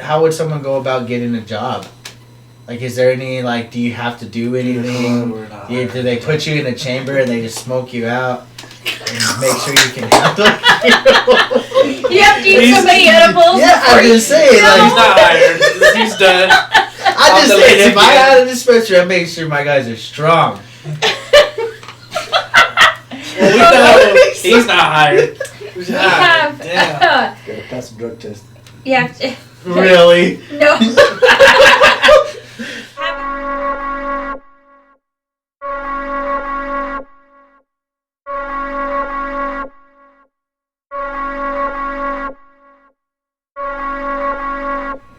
how would someone go about getting a job? Like, is there any, like, do you have to do anything? Do they put you in a chamber and they just smoke you out and make sure you can handle it? You have to use so many edibles. Yeah, I'm just saying. Like, he's not hired. He's done. I just say, if I had a dispensary, I make sure my guys are strong. He's not hired. We have. Gotta pass a drug test. Yeah. Really? No.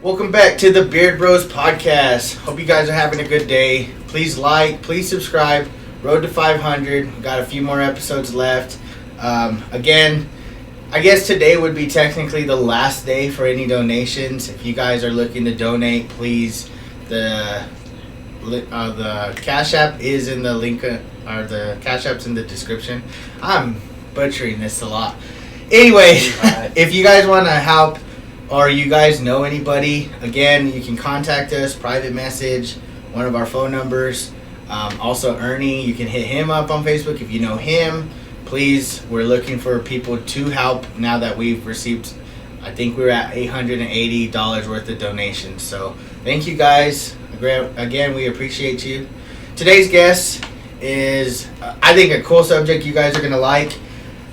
Welcome back to the Beard Bros podcast. Hope you guys are having a good day. Please like, please subscribe. Road to 500. We got a few more episodes left. Again, I guess today would be technically the last day for any donations. If you guys are looking to donate, please, the Cash App is in the link, or the Cash App's in the description. I'm butchering this a lot. Anyway, if you guys want to help, or you guys know anybody, again, you can contact us, private message, one of our phone numbers. Also, Ernie, you can hit him up on Facebook if you know him. Please, we're looking for people to help now that we've received, I think we're at $880 worth of donations. So, thank you guys. Again, we appreciate you. Today's guest is, I think, a cool subject you guys are going to like.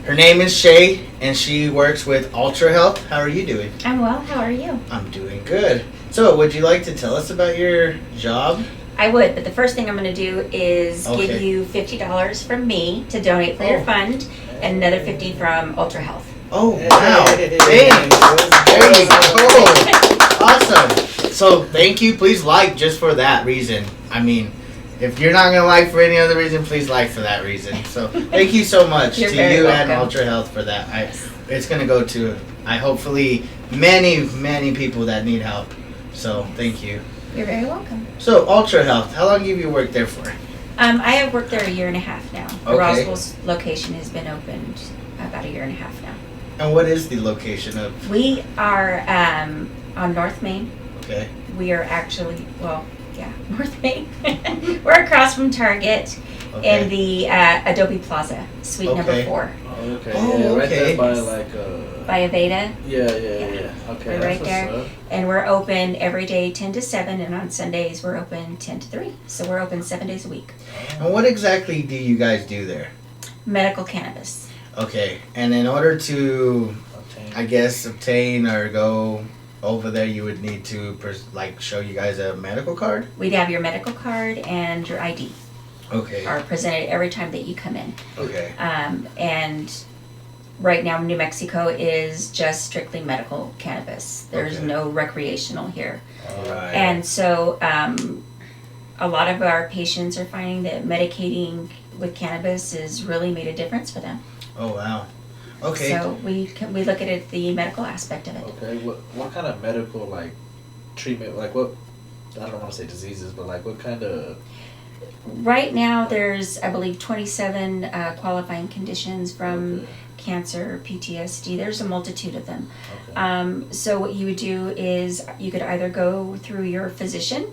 Her name is Shay, and she works with Ultra Health. How are you doing? I'm well. How are you? I'm doing good. So, would you like to tell us about your job? I would, but the first thing I'm going to do is give you $50 from me to donate for your fund, and another $50 from Ultra Health. Oh, wow. Thanks. There you go. Awesome. So, thank you. Please like just for that reason. I mean, if you're not going to like for any other reason, please like for that reason. So, thank you so much to you welcome. And Ultra Health for that. It's going to go to, hopefully, many people that need help. So, thank you. You're very welcome. So, Ultra Health, how long have you worked there for? I have worked there 1.5 years now. The Okay. Roswell's location has been opened about 1.5 years now. And what is the location of? We are on North Main. Okay. We are actually, North Main. We're across from Target in the Adobe Plaza, suite number 4. Okay. Oh, yeah, right okay. there by by Aveda. Yeah. Okay. We're right there. And we're open every day 10 to 7, and on Sundays we're open 10 to 3. So we're open 7 days a week. And what exactly do you guys do there? Medical cannabis. Okay. And in order to, obtain or go over there, you would need to, show you guys a medical card? We'd have your medical card and your ID. Okay. Are presented every time that you come in. Okay. And right now New Mexico is just strictly medical cannabis. There's no recreational here. All right. And so a lot of our patients are finding that medicating with cannabis has really made a difference for them. Oh, wow. Okay. So we look at it, the medical aspect of it. Okay. What kind of medical treatment? What? I don't want to say diseases, but what kind of? Right now there's, I believe, 27 qualifying conditions from cancer, PTSD. There's a multitude of them. Okay. So what you would do is you could either go through your physician,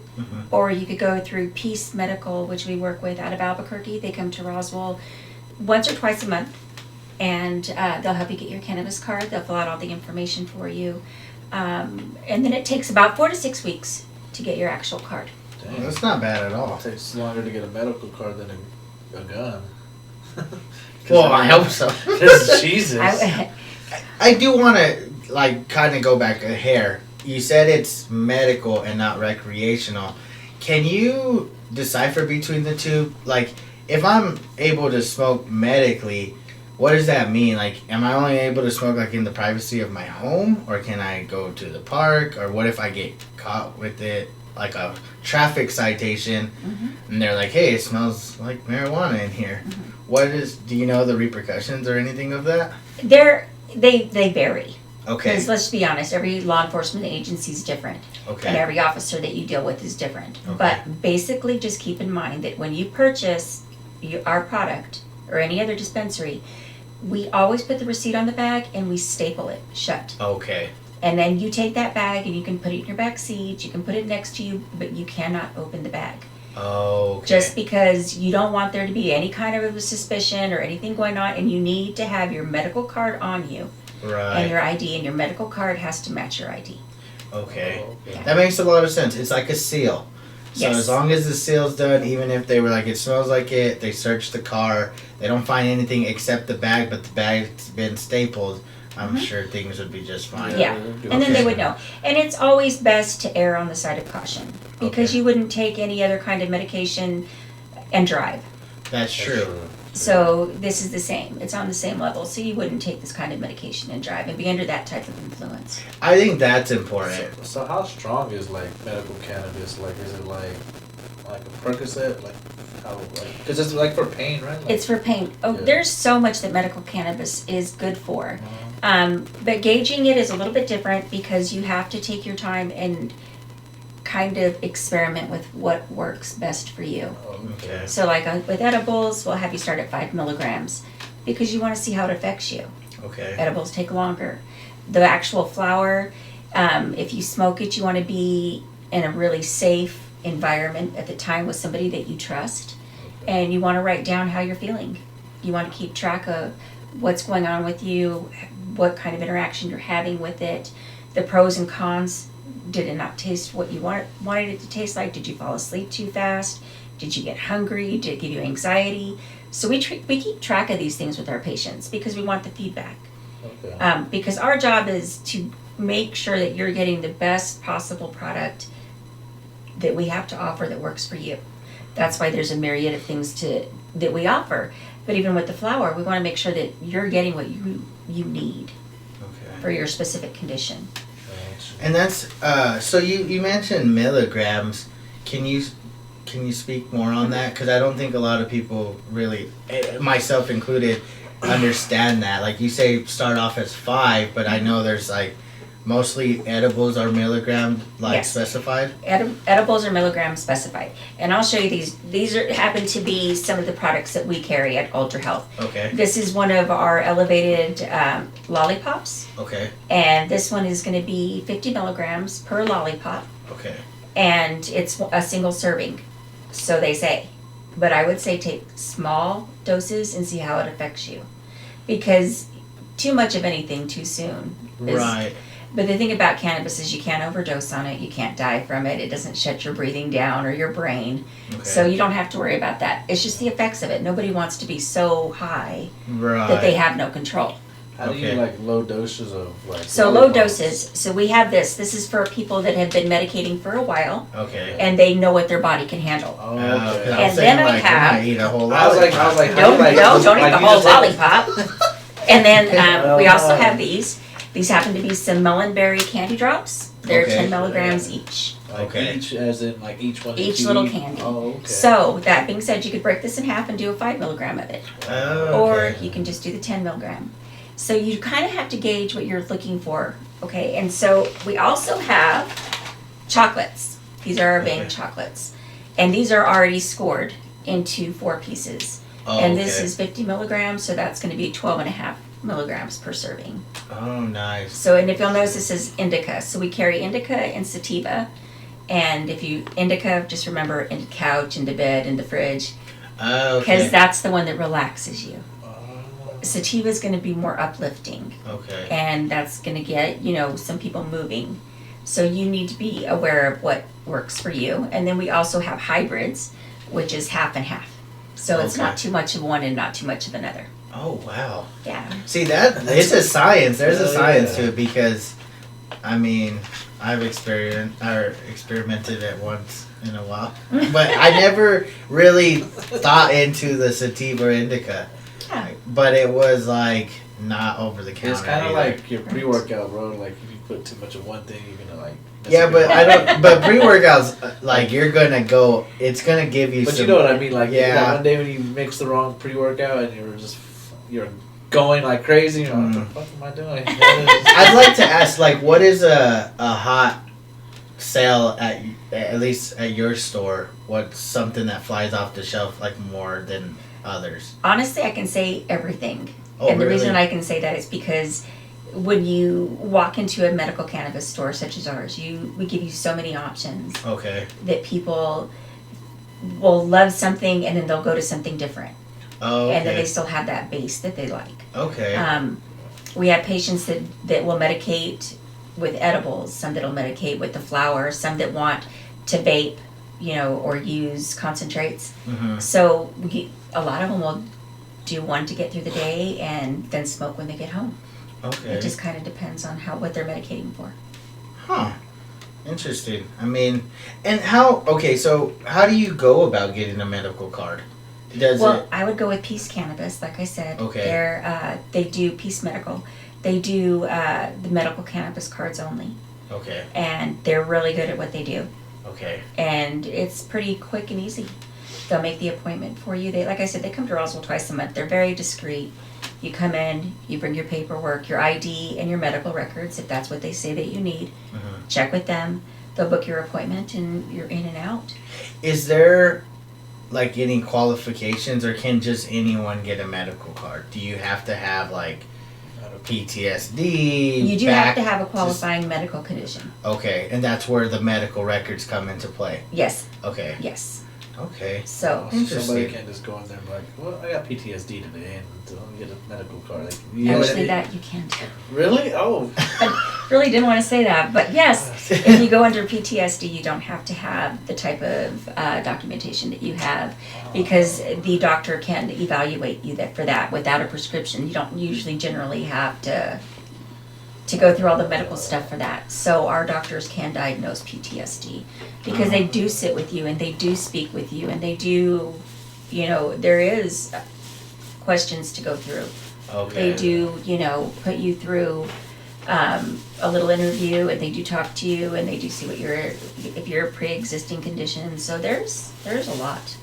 or you could go through Peace Medical, which we work with out of Albuquerque. They come to Roswell once or twice a month, and they'll help you get your cannabis card. They'll fill out all the information for you. And then it takes about 4 to 6 weeks to get your actual card. Well, that's not bad at all. It takes longer to get a medical card than a gun. Well, I hope so. Jesus. I do want to, kind of go back a hair. You said it's medical and not recreational. Can you decipher between the two? If I'm able to smoke medically, what does that mean? Am I only able to smoke, in the privacy of my home? Or can I go to the park? Or what if I get caught with it? Like a traffic citation, and they're like, hey, it smells like marijuana in here. Do you know the repercussions or anything of that? They vary. Okay. Because let's be honest, every law enforcement agency is different. Okay. And every officer that you deal with is different. Okay. But basically just keep in mind that when you purchase our product or any other dispensary, we always put the receipt on the bag and we staple it shut. Okay. And then you take that bag and you can put it in your back seat, you can put it next to you, but you cannot open the bag. Oh, okay. Just because you don't want there to be any kind of a suspicion or anything going on, and you need to have your medical card on you Right. and your ID, and your medical card has to match your ID. Okay. Oh, okay. That makes a lot of sense. It's like a seal. So Yes. as long as the seal's done, even if they were like, it smells like it, they search the car, they don't find anything except the bag, but the bag's been stapled, I'm sure things would be just fine. Yeah. And then they would know. And it's always best to err on the side of caution, because Okay. you wouldn't take any other kind of medication and drive. That's true. So this is the same. It's on the same level. So you wouldn't take this kind of medication and drive and be under that type of influence. I think that's important. So how strong is like medical cannabis? Like, is it like a Percocet? Like, how, like, because it's like for pain, right? Like, It's for pain. Oh, Yeah. there's so much that medical cannabis is good for. uh, But gauging it is a little bit different, because you have to take your time and kind of experiment with what works best for you. Okay. So like with edibles, we'll have you start at 5 milligrams because you want to see how it affects you. Okay. Edibles take longer. The actual flower, if you smoke it, you want to be in a really safe environment at the time with somebody that you trust. And you want to write down how you're feeling. You want to keep track of what's going on with you, what kind of interaction you're having with it, the pros and cons. Did it not taste what you wanted it to taste like? Did you fall asleep too fast? Did you get hungry? Did it give you anxiety? So we keep track of these things with our patients because we want the feedback. okay. Because our job is to make sure that you're getting the best possible product that we have to offer that works for you. That's why there's a myriad of things that we offer. But even with the flower, we want to make sure that you're getting what you need Okay. for your specific condition. And that's so you mentioned milligrams. Can you speak more on that? Because I don't think a lot of people really, myself included, understand that. Like you say, start off as 5, but I know there's like mostly edibles are milligram like Yes. specified. Edibles are milligram specified, and I'll show you these. These happen to be some of the products that we carry at Ultra Health. Okay. This is one of our elevated lollipops, Okay. and this one is going to be 50 milligrams per lollipop, Okay. and it's a single serving, so they say. But I would say take small doses and see how it affects you, because too much of anything too soon is. Right. But the thing about cannabis is you can't overdose on it, you can't die from it, it doesn't shut your breathing down or your brain. Okay. So you don't have to worry about that. It's just the effects of it. Nobody wants to be so high Right. that they have no control. How do you Okay. like low doses of like? So low lollipops? doses. So we have this. This is for people that have been medicating for a while Okay. and they know what their body can handle. Oh, 'cause I okay. was And saying, then I like, have- you're gonna eat a whole I was like, lollipop. how Don't, do you like? no, don't eat like, the you whole just like- lollipop. And then we Oh, also no. have these. These happen to be some melonberry candy drops. They're Okay. 10 milligrams each. Like Okay. each, as in like each one. Each that you little eat? candy. Oh, okay. So that being said, you could break this in half and do a 5 milligram of it. Oh, Or okay. you can just do the 10 milligram. So you kind of have to gauge what you're looking for. Okay, and so we also have chocolates. These are our Bang Okay. chocolates. And these are already scored into 4 pieces. Oh, And this okay. is 50 milligrams, so that's going to be 12 and a half milligrams per serving. Oh, nice. So, and if you'll notice, this is indica. So we carry indica and sativa. And if you, indica, just remember, in the couch, in the bed, in the fridge. Oh, Because okay. that's the one that relaxes you. Oh. Sativa is going to be more uplifting. Okay. And that's going to get, some people moving. So you need to be aware of what works for you. And then we also have hybrids, which is half and half. So it's Okay. not too much of one and not too much of another. Oh, wow. Yeah. See that it's a science. There's a Oh, science yeah. to it because, I mean, I've experimented it once in a while, but I never really thought into the sativa or indica. Yeah. But it was like not over the counter. It's kind of either. like your pre-workout, bro. Like if you put too much of one thing, you're gonna like. mess Yeah, up but your- I don't. But pre-workouts, like you're gonna go. It's gonna give you. But some, you know what I mean, like Yeah. that one day when you mix the wrong pre-workout and you're going like crazy. You're like, Mm. what the fuck am I doing? I'd like to ask, like, what is a hot sale at least at your store? What's something that flies off the shelf like more than others? Honestly, I can say everything. Oh, And the really? reason I can say that is because when you walk into a medical cannabis store such as ours, we give you so many options Okay. that people will love something and then they'll go to something different. Oh, okay. And then they still have that base that they like. Okay. We have patients that will medicate with edibles, some that'll medicate with the flower, some that want to vape, or use concentrates. Mm-hmm. So a lot of them will do one to get through the day and then smoke when they get home. Okay. It just kind of depends on what they're medicating for. Huh. Interesting. I mean, and so how do you go about getting a medical card? I would go with Peace Cannabis, like I said. Okay. They do Peace Medical. They do the medical cannabis cards only. Okay. And they're really good at what they do. Okay. And it's pretty quick and easy. They'll make the appointment for you. Like I said, they come to Roswell twice a month. They're very discreet. You come in, you bring your paperwork, your ID, and your medical records, if that's what they say that you need. Mm-hmm. Check with them. They'll book your appointment, and you're in and out. Is there, like, any qualifications, or can just anyone get a medical card? Do you have to have, like, PTSD? You do have to have a qualifying medical condition. Okay, and that's where the medical records come into play. Yes. Okay. Yes. Okay. So somebody can't just go in there and be like, well, I got PTSD today and don't get a medical card. Like, actually, that you can do. Really? Oh. I really didn't want to say that, but yes, if you go under PTSD, you don't have to have the type of documentation that you have, because the doctor can evaluate you for that without a prescription. You don't usually generally have to go through all the medical stuff for that. So our doctors can diagnose PTSD because they do sit with you and they do speak with you and they do, there is questions to go through. Okay. They do, put you through a little interview, and they do talk to you, and they do see if you're a pre-existing condition. So there's a lot.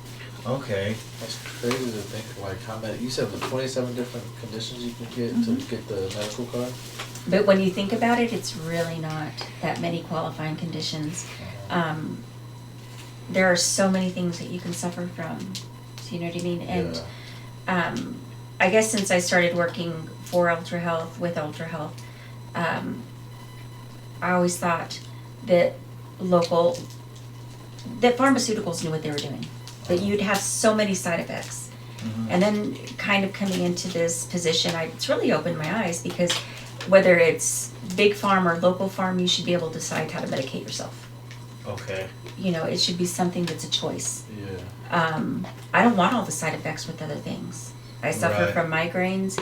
Okay. That's crazy to think, like, how many, you said the 27 different conditions you can get Mm-hmm. to get the medical card? But when you think about it, it's really not that many qualifying conditions. There are so many things that you can suffer from. So you know what I mean? And I guess since I started working for Ultra Health, with Ultra Health, I always thought that pharmaceuticals knew what they were doing. That you'd have so many side effects. Mm-hmm. And then kind of coming into this position, it's really opened my eyes, because whether it's big farm or local farm, you should be able to decide how to medicate yourself. Okay. It should be something that's a choice. Yeah. I don't want all the side effects with other things. I suffer Right. from migraines.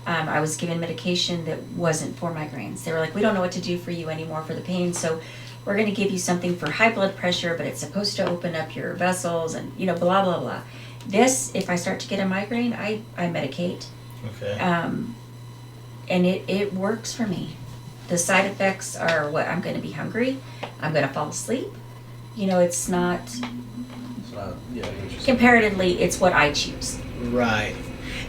I was given medication that wasn't for migraines. They were like, we don't know what to do for you anymore for the pain, so we're going to give you something for high blood pressure, but it's supposed to open up your vessels and, blah, blah, blah. This, if I start to get a migraine, I medicate. Okay. And it works for me. The side effects are what I'm going to be hungry. I'm going to fall asleep. It's not, It's not, yeah. comparatively, it's what I choose. Right.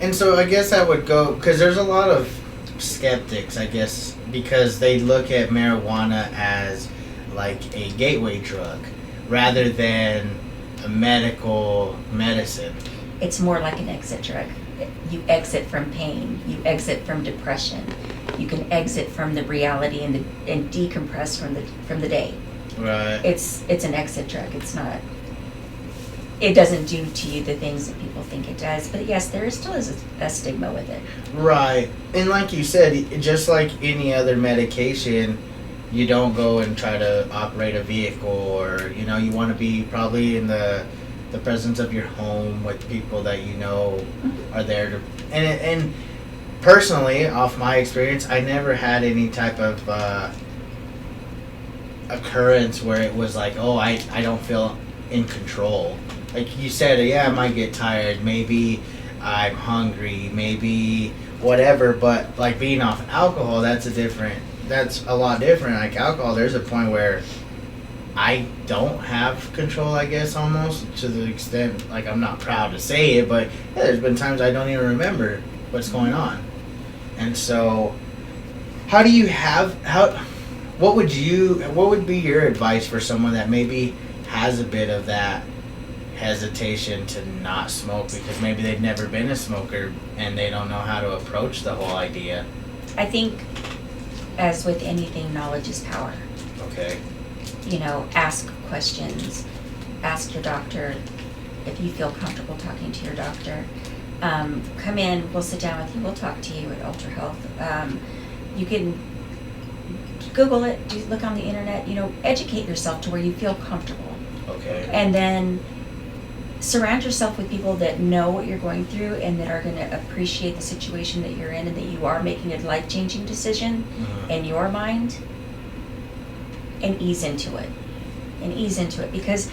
And so I guess I would go, because there's a lot of skeptics, I guess, because they look at marijuana as like a gateway drug rather than a medical medicine. It's more like an exit drug. You exit from pain. You exit from depression. You can exit from the reality and decompress from the day. Right. It's an exit drug. It's not. It doesn't do to you the things that people think it does. But yes, there still is a stigma with it. Right. And like you said, just like any other medication, you don't go and try to operate a vehicle, or you want to be probably in the presence of your home with people that are there to, and personally, off my experience, I never had any type of occurrence where it was like, oh, I don't feel in control. Like you said, yeah, I might get tired, maybe I'm hungry, maybe whatever, but like being off alcohol, that's a lot different. Like alcohol, there's a point where I don't have control, I guess, almost, to the extent, like, I'm not proud to say it, but yeah, there's been times I don't even remember what's going on. And so, what would be your advice for someone that maybe has a bit of that hesitation to not smoke because maybe they've never been a smoker and they don't know how to approach the whole idea? I think as with anything, knowledge is power. Okay. You know, ask questions, ask your doctor if you feel comfortable talking to your doctor. Come in, we'll sit down with you, we'll talk to you at Ultra Health. You can Google it, look on the internet, you know, educate yourself to where you feel comfortable. Okay. And then surround yourself with people that know what you're going through and that are going to appreciate the situation that you're in and that you are making a life-changing decision in your mind, and ease into it. Because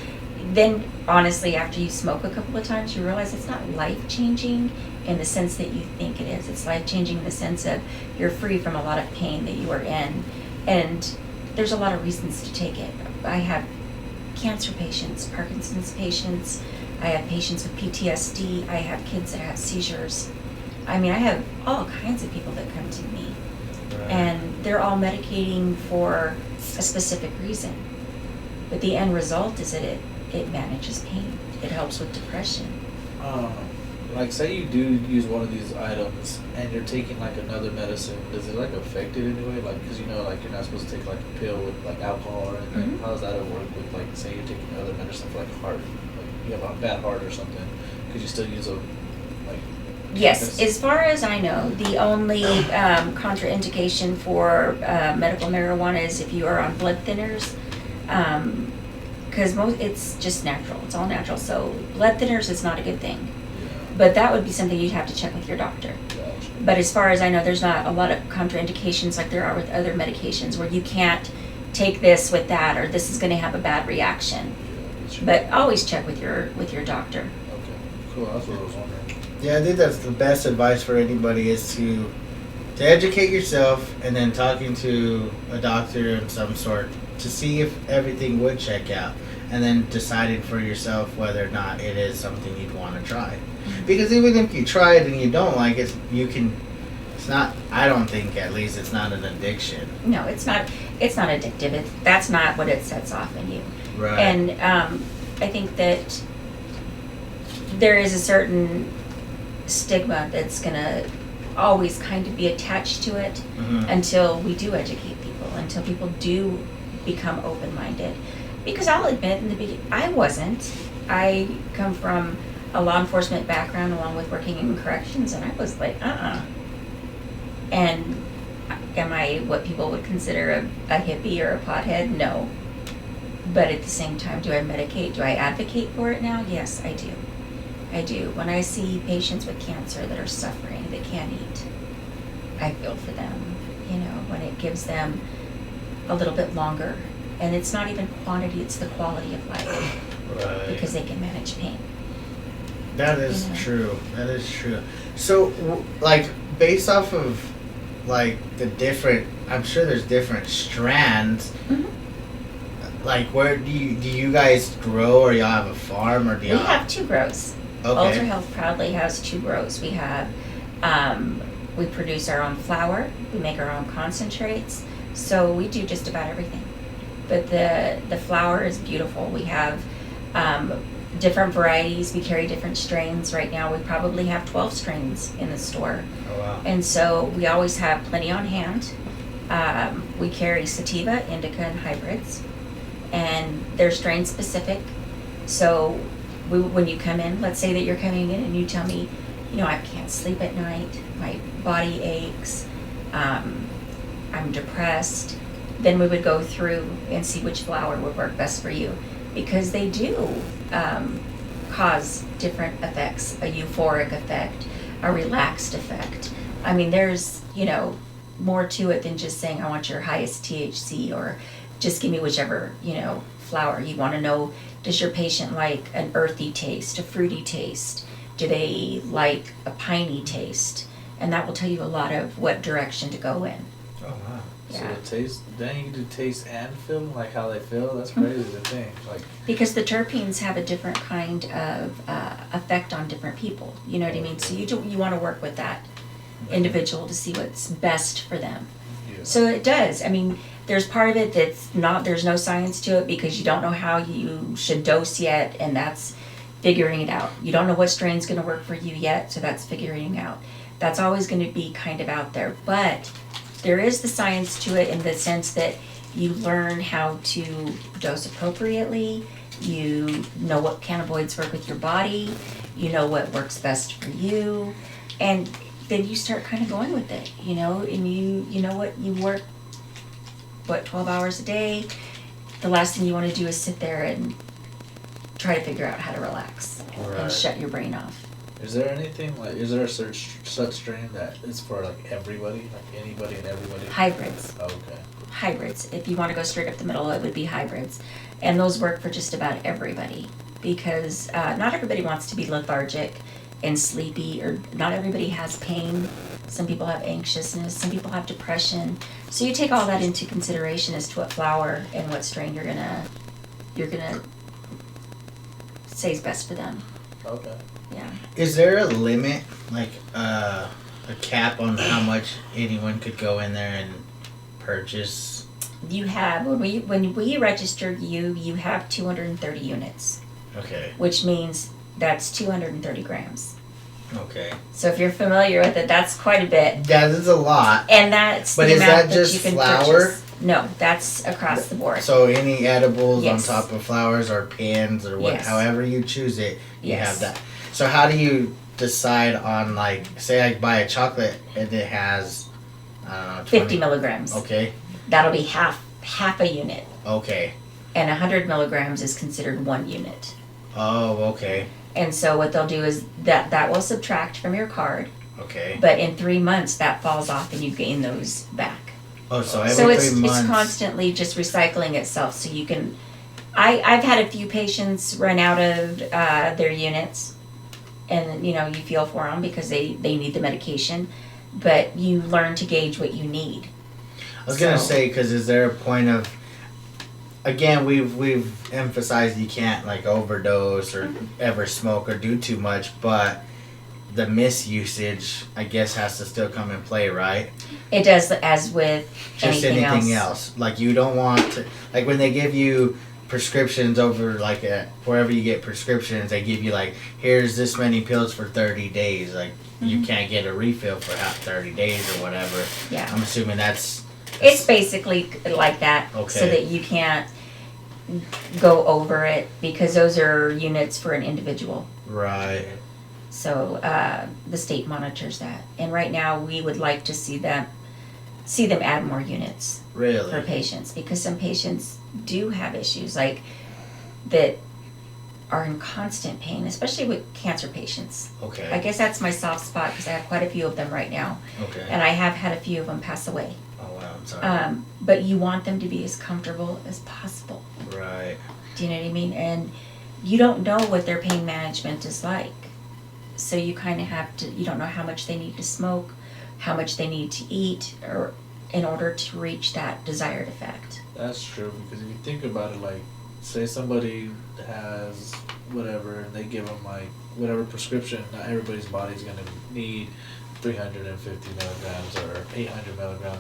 then, honestly, after you smoke a couple of times, you realize it's not life-changing in the sense that you think it is. It's life-changing in the sense of you're free from a lot of pain that you are in. And there's a lot of reasons to take it. I have cancer patients, Parkinson's patients, I have patients with PTSD, I have kids that have seizures. I mean, I have all kinds of people that come to me. Right. And they're all medicating for a specific reason. But the end result is that it manages pain. It helps with depression. Like, say you do use one of these items and you're taking like another medicine, does it like affect it anyway? Like, because you know, like you're not supposed to take like a pill with like alcohol or anything. How does that work with, like, say you're taking other medicine for like heart, like you have a bad heart or something? Could you still use a like? Yes, cannabis? as far as I know, the only contraindication for medical marijuana is if you are on blood thinners, because it's just natural. It's all natural. So blood thinners is not a good thing. But that would be something you'd have to check with your doctor. Gotcha. But as far as I know, there's not a lot of contraindications like there are with other medications where you can't take this with that or this is going to have a bad reaction. Yeah, But always check with your doctor. okay, cool. That's what I was wondering. Yeah, I think that's the best advice for anybody is to educate yourself and then talking to a doctor of some sort to see if everything would check out, and then deciding for yourself whether or not it is something you'd want to try. Because even if you try it and you don't like it, it's not, I don't think, at least it's not an addiction. No, it's not addictive. That's not what it sets off in you. Right. And I think that there is a certain stigma that's going to always kind of be attached to it until we do educate people, until people do become open-minded. Because I'll admit, in the beginning, I wasn't. I come from a law enforcement background along with working in corrections, and I was like, And am I what people would consider a hippie or a pothead? No. But at the same time, do I medicate? Do I advocate for it now? Yes, I do. I do. When I see patients with cancer that are suffering, that can't eat, I feel for them. You know, when it gives them a little bit longer. And it's not even quantity, it's the quality of life. Right. Because they can manage pain. That is Yeah. true. That is true. So, like, based off of, like, the different, I'm sure there's different strands. Like, where do you guys grow, or y'all have a farm, or do We y'all? have 2 grows. Okay. Ultra Health proudly has 2 grows. We have, we produce our own flour, we make our own concentrates, so we do just about everything. But the flour is beautiful. We have different varieties. We carry different strains. Right now we probably have 12 strains in the store. Oh, wow. And so we always have plenty on hand. We carry sativa, indica, and hybrids. And they're strain specific. So when you come in, let's say that you're coming in and you tell me, you know, I can't sleep at night, my body aches, I'm depressed, then we would go through and see which flower would work best for you. Because they do cause different effects, a euphoric effect, a relaxed effect. I mean, there's, you know, more to it than just saying I want your highest THC or just give me whichever, you know, flower. You want to know, does your patient like an earthy taste, a fruity taste? Do they like a piney taste? And that will tell you a lot of what direction to go in. Oh, wow. Yeah. So the taste, then you do taste and feel, like how they feel. That's crazy to think. Like, Because the terpenes have a different kind of effect on different people. You know what I mean? So you want to work with that individual to see what's best for them. yeah. So it does. I mean, there's part of it that's not, there's no science to it because you don't know how you should dose yet, and that's figuring it out. You don't know what strain's going to work for you yet, so that's figuring out. That's always going to be kind of out there. But there is the science to it in the sense that you learn how to dose appropriately, you know what cannabinoids work with your body, you know what works best for you, and then you start kind of going with it, you know, and you know what, you work, 12 hours a day. The last thing you want to do is sit there and try to figure out how to relax and shut your brain off. Is there anything like, is there a such strain that is for like everybody, like anybody and everybody? Hybrids. Oh, okay. Hybrids. If you want to go straight up the middle, it would be hybrids. And those work for just about everybody because not everybody wants to be lethargic and sleepy, or not everybody has pain. Some people have anxiousness, some people have depression. So you take all that into consideration as to what flower and what strain you're gonna say is best for them. Okay. Yeah. Is there a limit, like a cap on how much anyone could go in there and purchase? You have, when we registered you have 230 units, Okay. which means that's 230 grams. Okay. So if you're familiar with it, that's quite a bit. Yeah, that's a lot. And that's But the is amount that just you can flour? purchase. No, that's across the board. So any edibles Yes. on top of flowers or pins or what, Yes. however you choose it, you Yes. have that. So how do you decide on, like, say I buy a chocolate and it has, I don't know, 50 milligrams. Okay. That'll be half a unit. Okay. And 100 milligrams is considered 1 unit. Oh, okay. And so what they'll do is that will subtract from your card, Okay. but in 3 months that falls off and you gain those back. Oh, so every So 3 it's months. constantly just recycling itself. So you can, I've had a few patients run out of their units, and you know you feel for them because they need the medication, but you learn to gauge what you need. I was gonna So- say, because is there a point of, again, we've emphasized you can't like overdose or ever smoke or do too much, but the misusage, I guess, has to still come in play, right? It does, as with Just anything else. Like you don't want to, like when they give you prescriptions over, like wherever you get prescriptions, they give you like, here's this many pills for 30 days. Like you can't get a refill for 30 days or whatever. Yeah. I'm assuming that's It's basically like that, so Okay. that you can't go over it because those are units for an individual. right. So the state monitors that, and right now we would like to see them add more units for Really? patients, because some patients do have issues like that are in constant pain, especially with cancer patients. I Okay. guess that's my soft spot because I have quite a few of them right now, Okay. and I have had a few of them pass away. Oh wow, I'm sorry. But you want them to be as comfortable as possible. Right. Do you know what I mean? And you don't know what their pain management is like. So you kind of have to, you don't know how much they need to smoke, how much they need to eat, or in order to reach that desired effect. That's true, because if you think about it, like, say somebody has whatever, and they give them like whatever prescription, not everybody's body's gonna need 350 milligrams or 800 milligram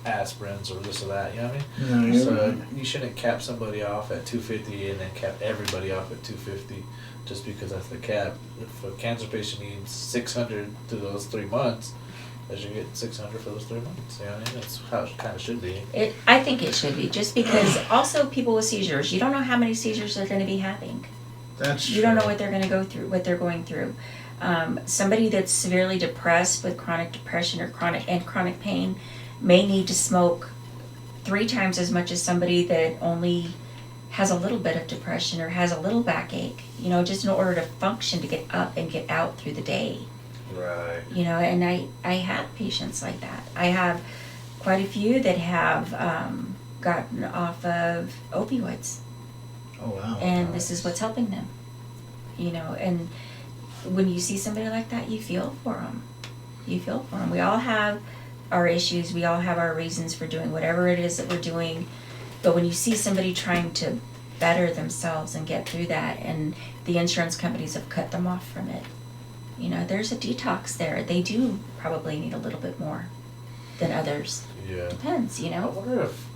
aspirins or this or that, you know what I mean? No, you're So right. you shouldn't cap somebody off at 250 and then cap everybody off at 250 just because that's the cap. If a cancer patient needs 600 to those 3 months, they should get 600 for those 3 months. You know what I mean? That's how it kind of should be. I think it should be, just because also people with seizures, you don't know how many seizures they're going to be having. That's You don't know what they're going to go through, what they're going through. Somebody that's severely depressed with chronic depression or chronic pain may need to smoke 3 times as much as somebody that only has a little bit of depression or has a little backache, you know, just in order to function, to get up and get out through the day. Right. You know, and I have patients like that. I have quite a few that have gotten off of opioids, Oh wow. and this is what's helping them. You know, and when you see somebody like that, you feel for them. You feel for them. We all have our issues. We all have our reasons for doing whatever it is that we're doing. But when you see somebody trying to better themselves and get through that, and the insurance companies have cut them off from it, you know, there's a detox there. They do probably need a little bit more than others. Yeah. Depends, you I know. wonder if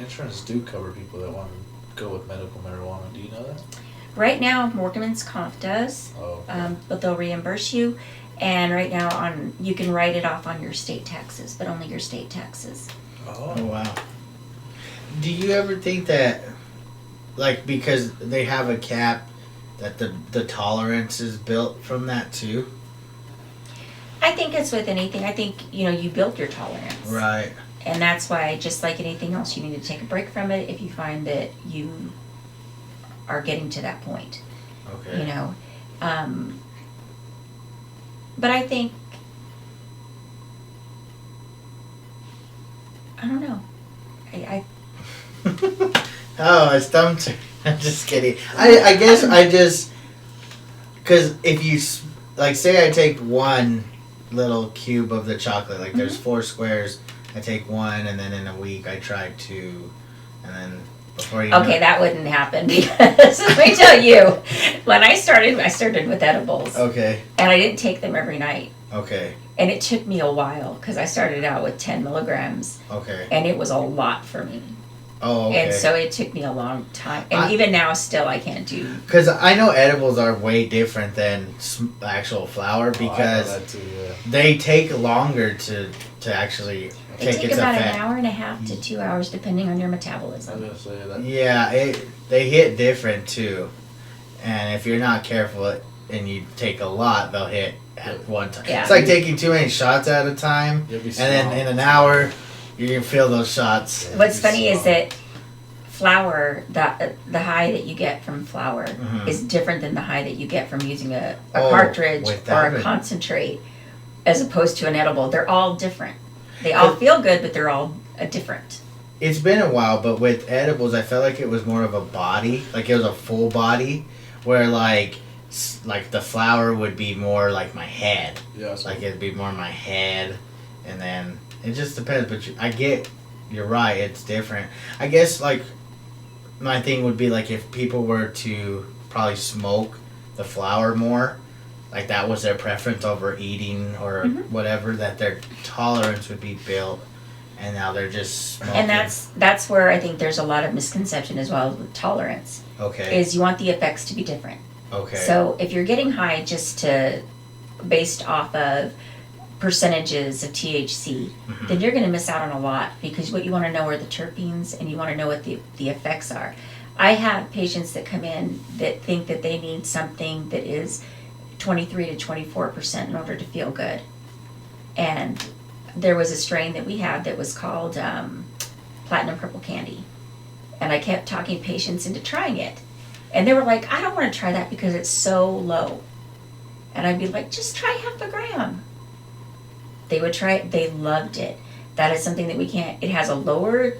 insurance do cover people that want to go with medical marijuana. Do you know that? Right now, Workman's Comp does, Oh. Okay. but they'll reimburse you. And right now you can write it off on your state taxes, but only your state taxes. Oh wow. Do you ever think that, like, because they have a cap, that the tolerance is built from that too? I think it's with anything. I think, you build your tolerance. Right. And that's why, just like anything else, you need to take a break from it if you find that you are getting to that point. Okay. But I think, I don't know. I Oh, it's dumb too. I'm just kidding. I guess I just, because if you, like, say I take one little cube of the chocolate, like there's 4 squares, I take one, and then in a week I try 2, and then before you know Okay, that wouldn't happen because let me tell you, when I started with edibles. Okay. And I didn't take them every night. Okay. And it took me a while because I started out with 10 milligrams. Okay. And it was a lot for me. Oh, okay. And so it took me a long time. And even now, still, I can't do. Because I know edibles are way different than actual flour because I know that too, yeah. they take longer to actually They take take its about effect. an hour and a half to 2 hours, depending on your I metabolism. was gonna say that. Yeah, they hit different too. And if you're not careful and you take a lot, they'll hit at one time. Yeah. It's like taking too many shots at a time, You'll be and then strong. in an hour, you can feel those shots. What's funny is that flour, the high that you get from flour Mhm. is different than the high that you get from using a Oh, cartridge without or a it. concentrate as opposed to an edible. They're all different. They all feel good, but they're all different. It's been a while, but with edibles, I felt like it was more of a body, like it was a full body, where like the flour would be more like my head, Yeah, so like it'd be more my head, and then it just depends. But you're right, it's different. I guess like my thing would be like if people were to probably smoke the flour more, like that was their preference over eating or whatever, that their tolerance would be built. And now they're just smoking. And that's where I think there's a lot of misconception as well with tolerance. Okay. Is you want the effects to be different. Okay. So if you're getting high based off of percentages of THC, then you're going to miss out on a lot because what you want to know are the terpenes and you want to know what the effects are. I have patients that come in that think that they need something that is 23 to 24% in order to feel good. And there was a strain that we had that was called Platinum Purple Candy. And I kept talking patients into trying it. And they were like, I don't want to try that because it's so low. And I'd be like, just try half a gram. They would try it. They loved it. That is something that we can't. It has a lower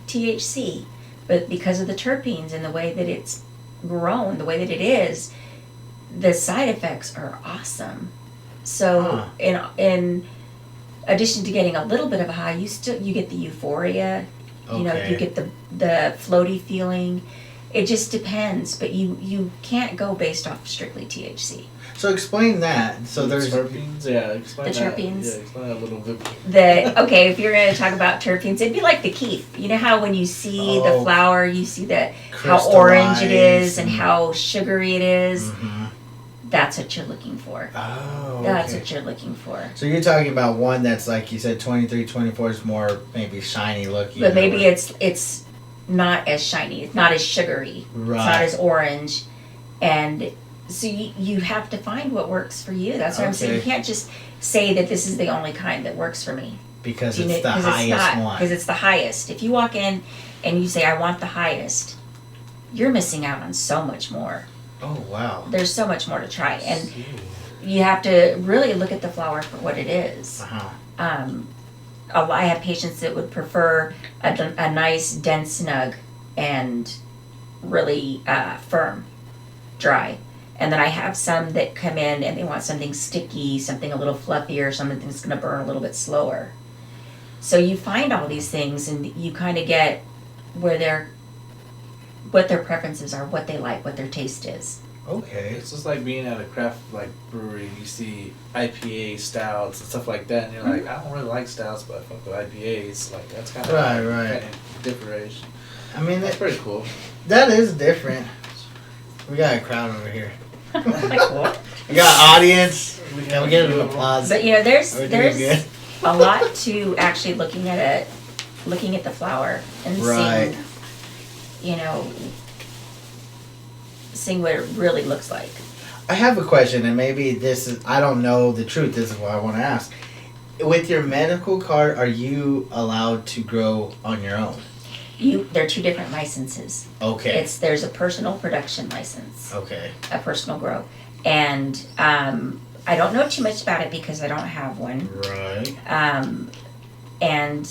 THC, but because of the terpenes and the way that it's grown, the way that it is, the side effects are awesome. So in addition to getting a little bit of a high, you get the euphoria. You know, you get the floaty feeling. It just depends, but you can't go based off strictly THC. So explain that. So there's terpenes. Yeah, explain The that. terpenes. Yeah, explain that a little bit. If you're going to talk about terpenes, it'd be like the keef. You know how when you see the flower, you see how orange it is and how sugary it is? That's what you're looking for. Oh, okay. That's what you're looking for. So you're talking about one that's like you said, 23, 24 is more maybe shiny looking. But maybe it's not as shiny. It's not as sugary. Right. It's not as orange. And so you have to find what works for you. That's what I'm saying. You can't just say that this is the only kind that works for me. Because it's the highest one. Because it's the highest. If you walk in and you say, I want the highest, you're missing out on so much more. Oh, wow. There's so much more to try. And you have to really look at the flower for what it is. I have patients that would prefer a nice, dense snug and really firm, dry. And then I have some that come in and they want something sticky, something a little fluffier, something that's going to burn a little bit slower. So you find all these things and you kind of get what their preferences are, what they like, what their taste is. Okay. It's just like being at a craft brewery and you see IPA stouts and stuff like that, and you're like, I don't really like stouts, but I fuck with IPAs. Like that's kind of right. Kind of differentiation. I mean, That's pretty cool. That is different. We got a crowd over here. Like what? We got audience. Can we get an applause? But you know, there's Are we doing good? a lot to actually looking at the flower and Right. seeing what it really looks like. I have a question, and maybe this is, I don't know the truth. This is what I want to ask. With your medical card, are you allowed to grow on your own? They're two different licenses. Okay. There's a personal production license, Okay. a personal grow, and I don't know too much about it because I don't have one. Right. And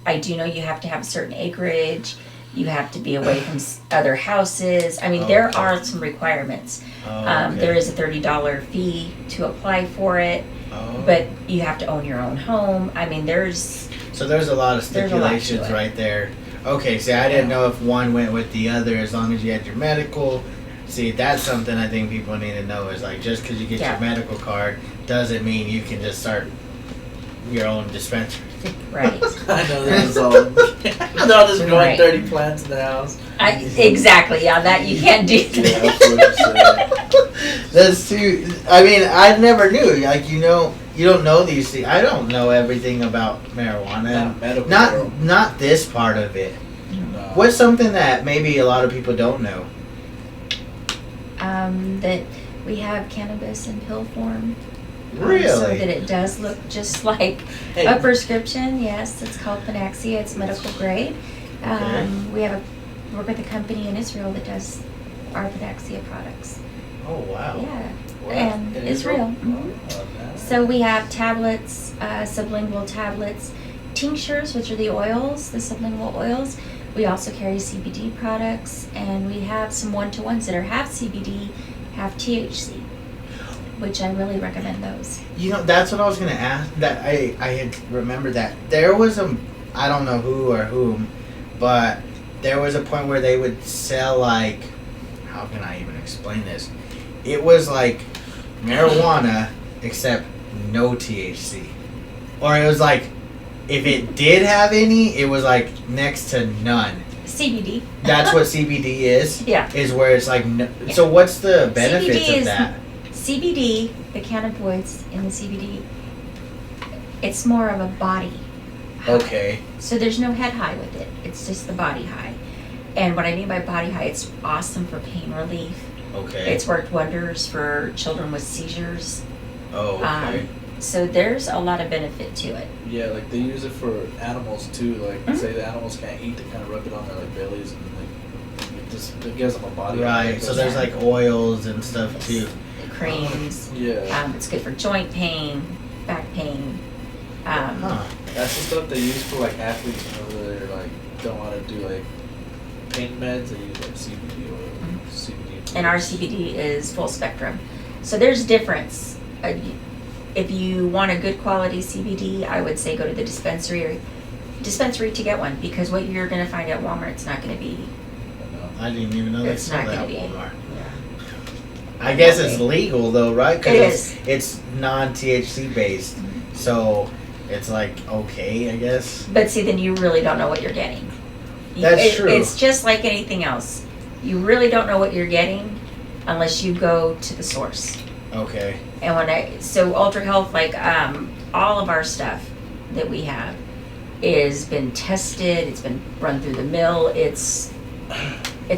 I do know you have to have a certain acreage. You have to be away from other houses. I mean, there Okay. are some requirements. Okay. There is a $30 fee to apply for it, Oh. but you have to own your own home. I mean, So there's a lot of There's a lot to stipulations it. right there. Okay, see, I didn't Yeah. know if one went with the other as long as you had your medical. See, that's something I think people need to know is like just because you get Yeah. your medical card doesn't mean you can just start your own dispensary. right. I know this is all. They're all just growing Right. 30 plants in the house. Exactly. Yeah, that you can't do. Yeah, that's what you're saying. That's too. I mean, I never knew. Like you don't know these things. I don't know everything about marijuana. Not medical. Not this part of it. No. What's something that maybe a lot of people don't know? That we have cannabis in pill form. So Really? that it does look just like Hey. a prescription. Yes, it's called Panaxia. It's medical grade. We work with a company in Israel that does our Panaxia products. Oh wow. Yeah, What? and In Israel. Oh, nice. So we have tablets, sublingual tablets, tinctures, which are the oils, the sublingual oils. We also carry CBD products, and we have some one-to-ones that are half CBD, half THC, which I really recommend those. You know, that's what I was gonna ask. That I had remembered that there was I don't know who or whom, but there was a point where they would sell like, how can I even explain this? It was like marijuana except no THC, or it was like if it did have any, it was like next to none. CBD. That's what CBD is. Yeah. Is where it's like. No, so what's the benefits CBD of is- that? CBD, the cannabinoids in the CBD, it's more of a body high. Okay. So there's no head high with it. It's just the body high. And what I mean by body high, it's awesome for pain relief. Okay. It's worked wonders for children with seizures. Oh. Okay. So there's a lot of benefit to it. Yeah, like they use it for animals too. Like Mhm. say the animals can't eat, they kind of rub it on their like bellies and it gives them a body. Right, so there's like oils and stuff too. Creams. Yeah. It's good for joint pain, back pain. Huh. That's the stuff they use for like athletes whenever they're like don't want to do like pain meds. They use like CBD oil, CBD. And our CBD is full spectrum. So there's difference. If you want a good quality CBD, I would say go to the dispensary to get one, because what you're going to find at Walmart, it's not going to be. I didn't even know they It's sold not that at gonna be. Walmart. I guess it's legal though, right? 'Cause It it's non-THC based, so it's like okay, I guess. But see, then you really don't know what you're getting. That's true. It's just like anything else. You really don't know what you're getting unless you go to the source. Okay. And so Ultra Health, like all of our stuff that we have is been tested. It's been run through the mill. It's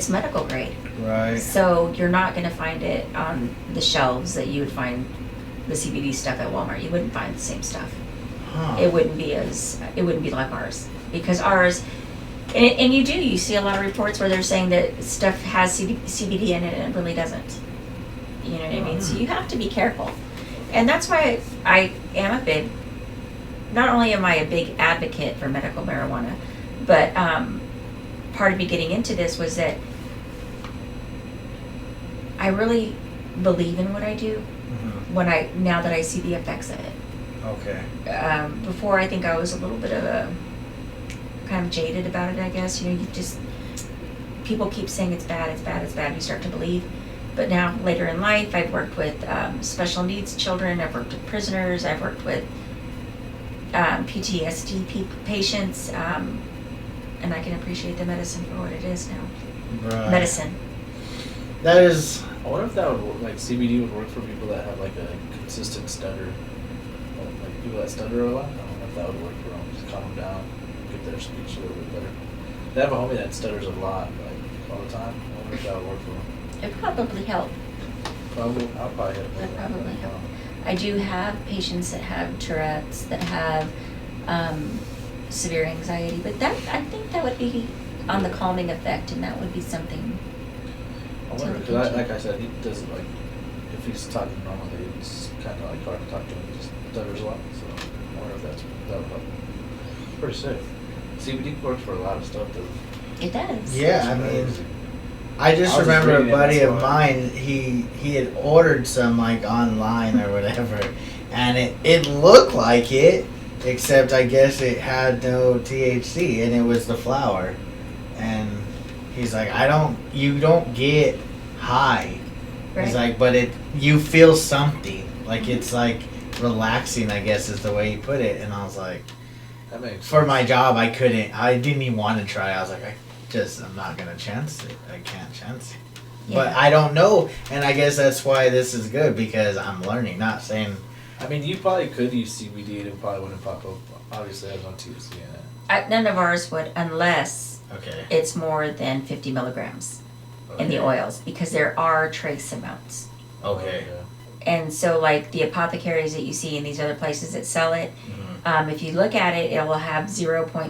medical grade. Right. So you're not going to find it on the shelves that you would find the CBD stuff at Walmart. You wouldn't find the same stuff. Huh. It wouldn't be like ours, because ours, and you see a lot of reports where they're saying that stuff has CBD in it and it really doesn't. You know what I mean? So you have to be careful, and that's why I am not only am I a big advocate for medical marijuana, but part of me getting into this was that I really believe in what I do Mhm. now that I see the effects of it. Okay. Before, I think I was a little bit of a kind of jaded about it, I guess. You know, people keep saying it's bad, it's bad, it's bad. You start to believe. But now, later in life, I've worked with special needs children. I've worked with prisoners. I've worked with PTSD patients, and I can appreciate the medicine for what it is now. Right. Medicine. That is I wonder if that would work, like CBD would work for people that have like a consistent stutter, like people that stutter a lot. I don't know if that would work for them. Just calm them down, get their speech a little bit better. They have a homie that stutters a lot, like all the time. I wonder if that would work for them. It probably help. Probably, I'll probably hit That probably help. I do have patients that have Tourette's, that have severe anxiety, but that I think that would be on the calming effect, and that would be something. I wonder, because like I said, he doesn't like, if he's talking normally, it's kind of like hard to talk to him. He just stutters a lot, so I wonder if that would help. Pretty sick. CBD works for a lot of stuff, though. It does. Yeah, I mean, I just I was remember just a reading it, buddy that's of why. mine, he had ordered some like online or whatever, and it looked like it, except I guess it had no THC, and it was the flower. And he's like, you don't get high. Right. He's like, but you feel something. Like it's like relaxing, I guess is the way he put it. And I was like, That makes for sense. my job, I didn't even want to try. I was like, I'm not going to chance it. I can't chance it. But Yeah. I don't know. And I guess that's why this is good, because I'm learning, not saying, I mean, you probably could use CBD and it probably wouldn't pop up. Obviously, it has no THC in it. None of ours would, unless okay. it's more than 50 milligrams in the Okay. oils, because there are trace amounts. Okay. And so, like the apothecaries that you see in these other places that sell it, Mhm. if you look at it, it will have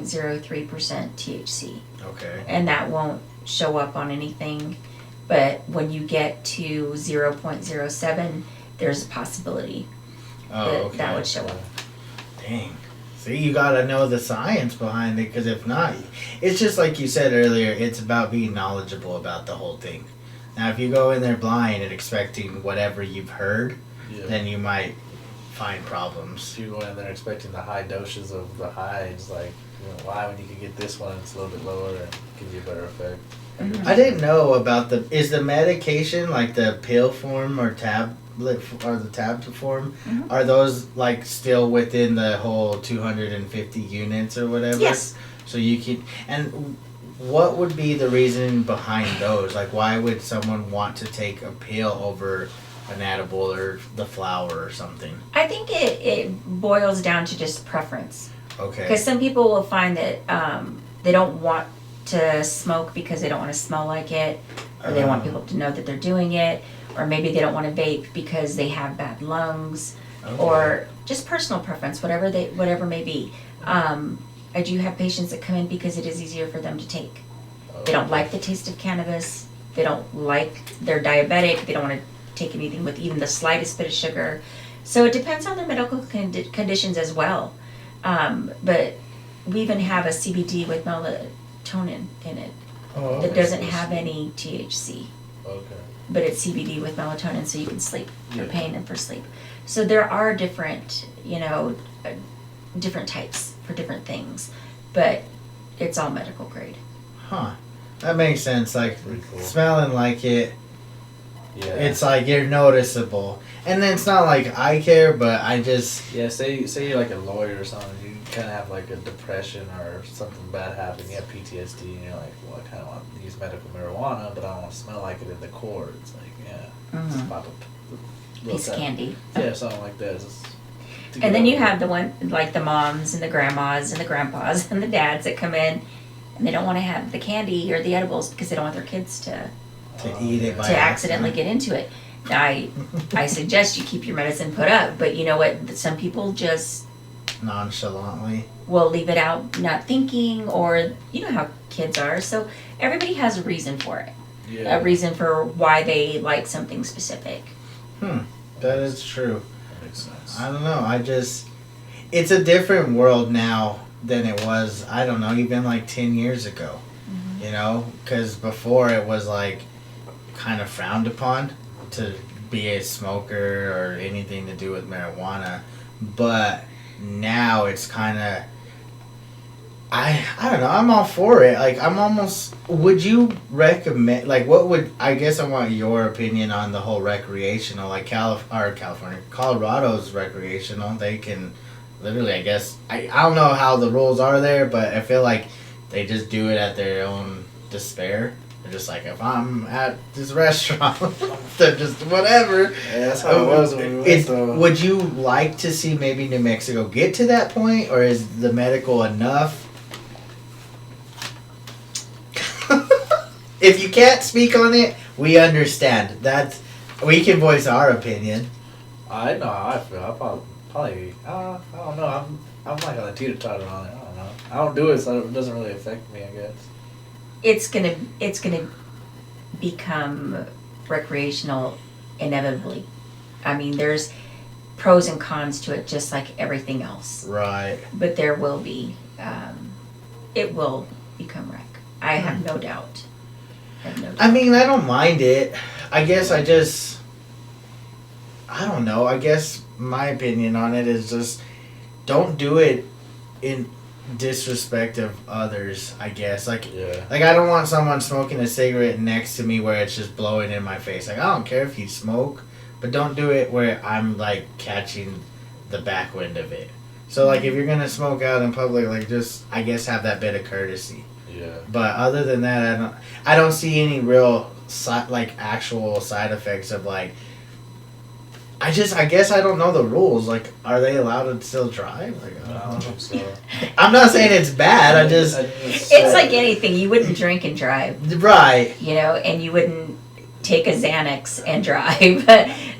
0.03% THC. Okay. And that won't show up on anything. But when you get to 0.07, there's a possibility Oh, that okay. that would show up. Dang. See, you gotta know the science behind it, because if not, it's just like you said earlier, it's about being knowledgeable about the whole thing. Now, if you go in there blind and expecting whatever you've heard, Yeah. then you might find problems. If you go in there expecting the high doses of the high, it's like, why when you can get this one, it's a little bit lower and gives you a better effect. Mhm. I didn't know about is the medication, like the pill form or tablet or the tablet form, Mhm. are those like still within the whole 250 units or whatever? Yes. So you can, and what would be the reason behind those? Like, why would someone want to take a pill over an edible or the flower or something? I think it boils down to just preference. Okay. Because some people will find that they don't want to smoke because they don't want to smell like it, or they don't want people to know that they're doing it, or maybe they don't want to vape because they have bad lungs, Okay. or just personal preference, whatever may be. I do have patients that come in because it is easier for them to take. They don't like the taste of cannabis. They're diabetic. They don't want to take anything with even the slightest bit of sugar. So it depends on their medical conditions as well. But we even have a CBD with melatonin in it Oh, that okay. doesn't have any THC, Okay. but it's CBD with melatonin, so you can sleep for Yeah. pain and for sleep. So there are different, different types for different things, but it's all medical grade. Huh. That makes sense. Like, Pretty cool. smelling like it, Yeah. it's like you're noticeable. And then it's not like I care, but I just, Yeah, say you're like a lawyer or something, you kind of have like a depression or something bad happen, you have PTSD, and you're like, well, I kind of want to use medical marijuana, but I don't want to smell like it in the cord. It's like, yeah, Mhm. just pop a little Piece of tab. candy. Yeah, something like that. Just to get And then you over have it. the one, like the moms and the grandmas and the grandpas and the dads that come in and they don't want to have the candy or the edibles because they don't want their kids to eat it by accidentally get into it. I suggest you keep your medicine put up, but you know what? Some people just nonchalantly. will leave it out not thinking, or you know how kids are. So everybody has a reason for it. Yeah. A reason for why they like something specific. That is true. That makes sense. I don't know. It's a different world now than it was, I don't know, even like 10 years ago. Mm-hmm. You know? Because before it was like kind of frowned upon to be a smoker or anything to do with marijuana. But now it's kind of, I don't know, I'm all for it. Like, would you recommend, like, I guess I want your opinion on the whole recreational, like Colorado's recreational. They can literally, I guess, I don't know how the rules are there, but I feel like they just do it at their own despair. just like, if I'm at this restaurant, then just whatever. Yeah, that's how it was when we went. So. Would you like to see maybe New Mexico get to that point, or is the medical enough? If you can't speak on it, we understand. We can voice our opinion. I know how I feel. I probably I don't know. I'm like on a teeter-totter on it. I don't know. I don't do it, so it doesn't really affect me, I guess. It's gonna become recreational inevitably. I mean, there's pros and cons to it, just like everything else. Right. But there will be, it will become rec. I have no doubt. I mean, I don't mind it. I guess I don't know. I guess my opinion on it is just don't do it in disrespect of others, I guess. Like I don't want someone smoking a cigarette next to me where it's just blowing in my face. Like, I don't care if you smoke, but don't do it where I'm like catching the back wind of it. So like if you're gonna smoke out in public, like just I guess have that bit of courtesy. Yeah. But other than that, I don't see any real actual side effects of like. I guess I don't know the rules. Like, are they allowed to still drive? Like, I don't know. So. I'm not saying it's bad. It's like anything. You wouldn't drink and drive. Right. You know, and you wouldn't take a Xanax and drive.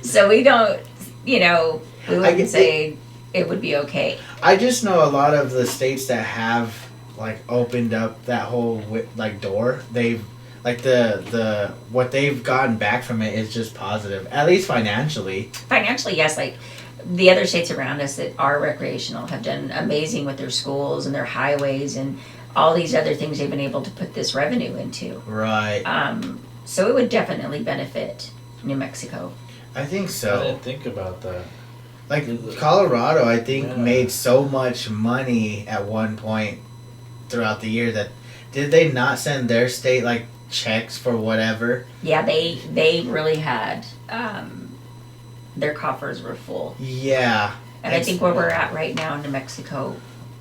So we don't, you know, we wouldn't say it would be okay. I just know a lot of the states that have, like, opened up that whole, like, door. They've, like, the what they've gotten back from it is just positive, at least financially. Financially, yes. Like, the other states around us that are recreational have done amazing with their schools and their highways and all these other things they've been able to put this revenue into. Right. So it would definitely benefit New Mexico. I think so. I didn't think about that. Like, Colorado, I think, made so much money at one point throughout the year that did they not send their state like checks for whatever? Yeah, they really had their coffers were full. Yeah. And I think where we're at right now in New Mexico,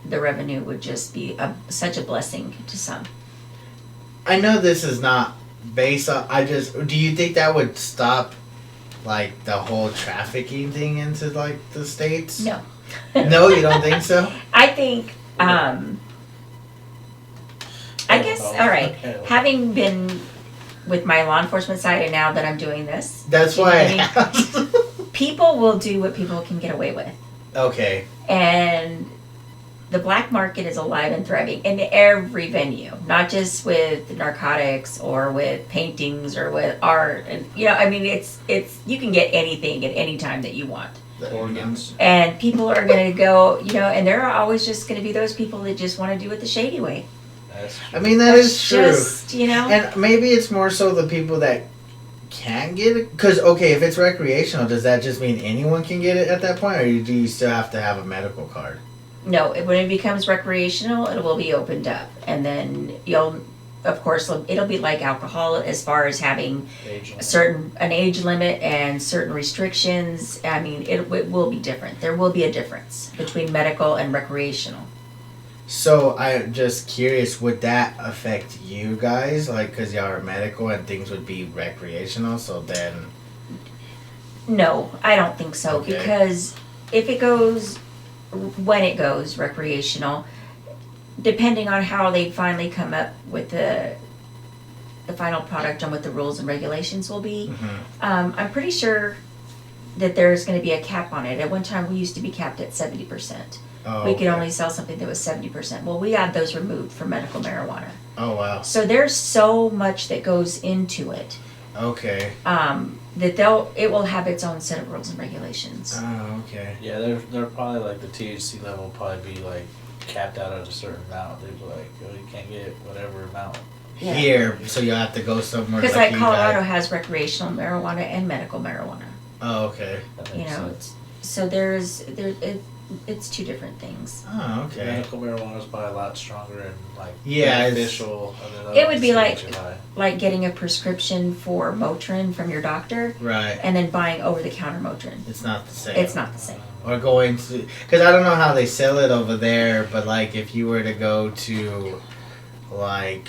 the revenue would just be such a blessing to some. I know this is not based on. Do you think that would stop like the whole trafficking thing into like the states? No. No, you don't think so? I think I guess, all right, having been with my law enforcement side and now that I'm doing this. That's why people will do what people can get away with. Okay. And the black market is alive and thriving in every venue, not just with narcotics or with paintings or with art. And, you know, I mean, it's you can get anything at any time that you want. The organs. And people are going to go, you know, and there are always just going to be those people that just want to do it the shady way. I mean, that's true. Just, you know. And maybe it's more so the people that can get it. Because, okay, if it's recreational, does that just mean anyone can get it at that point? Or do you still have to have a medical card? No, when it becomes recreational, it will be opened up. And then of course, it'll be like alcohol as far as having an age limit and certain restrictions. I mean, it will be different. There will be a difference between medical and recreational. So I'm just curious, would that affect you guys? Like, because y'all are medical and things would be recreational, so then... No, I don't think so. Okay. Because when it goes recreational, depending on how they finally come up with the final product and what the rules and regulations will be, I'm pretty sure that there's going to be a cap on it. At one time, we used to be capped at 70%. Oh, we could only sell something that was 70%. Well, we had those removed for medical marijuana. Oh, wow. So there's so much that goes into it. Okay. That it will have its own set of rules and regulations. Oh, okay. Yeah, they're probably like the THC level will probably be like capped out at a certain amount. They'd be like, oh, you can't get whatever amount. Yeah. Here, so you'll have to go somewhere. Because like Colorado has recreational marijuana and medical marijuana. Oh, okay. That You makes know, sense. so it's two different things. Oh, okay. Medical marijuana is probably a lot stronger and like beneficial. It would be like getting a prescription for Motrin from your doctor, right? And then buying over-the-counter Motrin. It's not the same. It's not the same. Or going to, because I don't know how they sell it over there, but like if you were to go to, like,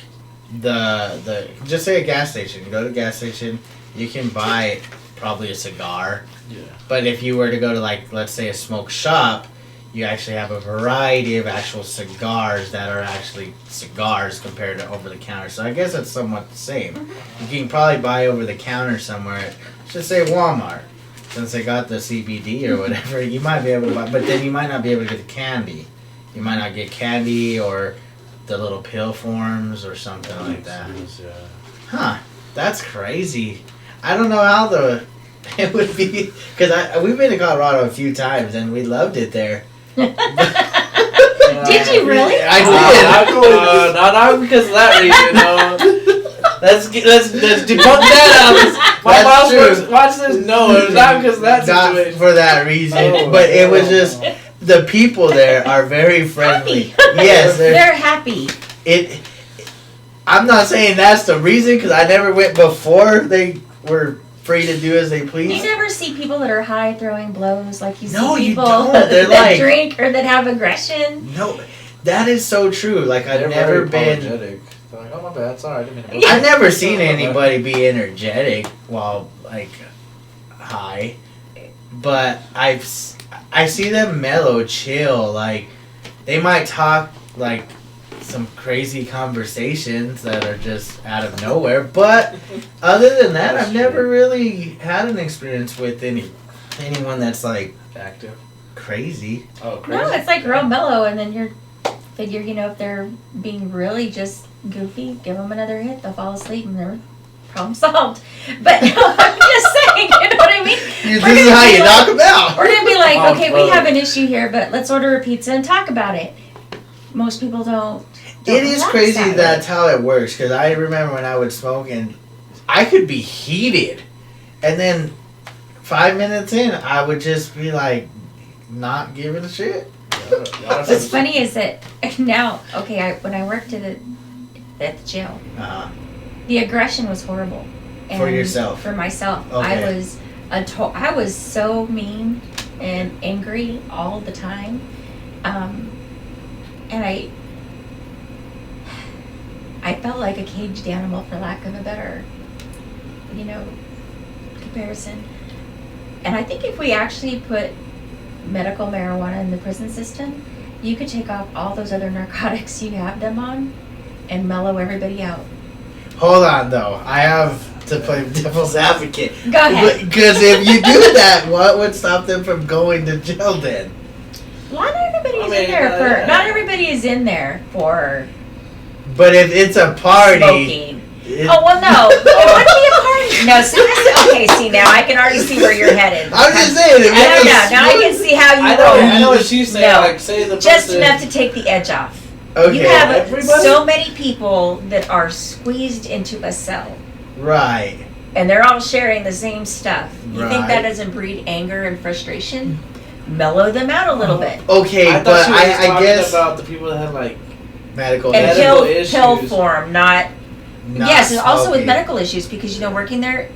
the just say a gas station. You go to a gas station, you can buy probably a cigar. Yeah. But if you were to go to, like, let's say a smoke shop, you actually have a variety of actual cigars that are actually cigars compared to over the counter. So I guess it's somewhat the same. You can probably buy over the counter somewhere at, let's just say Walmart. Since they got the CBD or whatever, you might be able to buy, but then you might not be able to get the candy. You might not get candy or the little pill forms or something like that. Yeah. Huh? That's crazy. I don't know how it would be, because we've been to Colorado a few times and we loved it there. Did you really? I did. Not because of that reason. No. Let's debunk that out. My boss watch this. No, it's not because of that Not situation. for that reason, Oh, but it was just the people there are very friendly. Happy. Yes, They're happy. I'm not saying that's the reason, because I never went before they were free to do as they please. You never see people that are high throwing blows like you see No, you people don't. They're that like- drink or that have aggression. No, that is so true. Like They're I've never very been. apologetic. They're like, oh my bad, sorry, I didn't mean to. I've never seen anybody be energetic while like high, but I see them mellow, chill. Like they might talk like some crazy conversations that are just out of nowhere, but other than that, I've never really had an experience with anyone that's like Active. crazy. Oh, crazy. No, it's like real mellow, and then you're figure, if they're being really just goofy, give them another hit, they'll fall asleep, and they're problem solved. But no, I'm just saying, you know what I mean? This is how you knock them out. We're gonna be like, Oh, okay, we brother. have an issue here, but let's order a pizza and talk about it. Most people don't It is relax crazy that way. that's how it works, because I remember when I would smoke and I could be heated, and then 5 minutes in I would just be like not giving a shit. What's funny is that now, okay, when I worked at the jail, the aggression was horrible. For yourself? For myself. Okay. I was so mean and angry all the time. And I felt like a caged animal, for lack of a better, comparison. And I think if we actually put medical marijuana in the prison system, you could take off all those other narcotics you have them on and mellow everybody out. Hold on though, I have to play devil's advocate. Go ahead. Because if you do that, what would stop them from going to jail then? Not everybody is I mean, in there for. yeah. Not everybody is in there for But if it's a party, smoking. it- Oh well, no. It wouldn't be a party. No, see this. Okay, see now I can already see where you're headed. I'm just saying. If I don't it's know. Now I can see how you I roll. know what she's saying. No. Like, say the Just person. enough to take the edge off. okay, You have everybody? so many people that are squeezed into a cell, right. and they're all sharing the same stuff. You think that Right. doesn't breed anger and frustration? Mellow them out a little bit. Okay, I thought but she was I talking guess about the people that had like. medical. And Medical pill issues. form, not yes, and also with smoking. medical issues, because working there,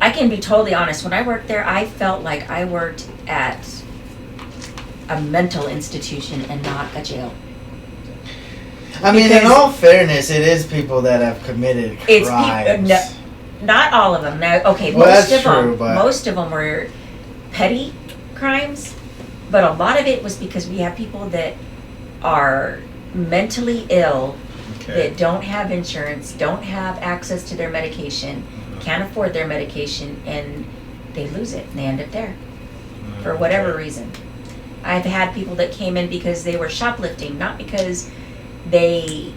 I can be totally honest. When I worked there, I felt like I worked at a mental institution and not a jail. I mean, in because- all fairness, it is people that have committed It's crimes. no, not all of them. Now, okay, Well, most that's of true, them, but- most of them were petty crimes, but a lot of it was because we have people that are mentally ill, Okay. that don't have insurance, don't have access to their medication, can't afford their medication, and they lose it and they end up there for whatever reason. I've had people that came in because they were shoplifting, not because they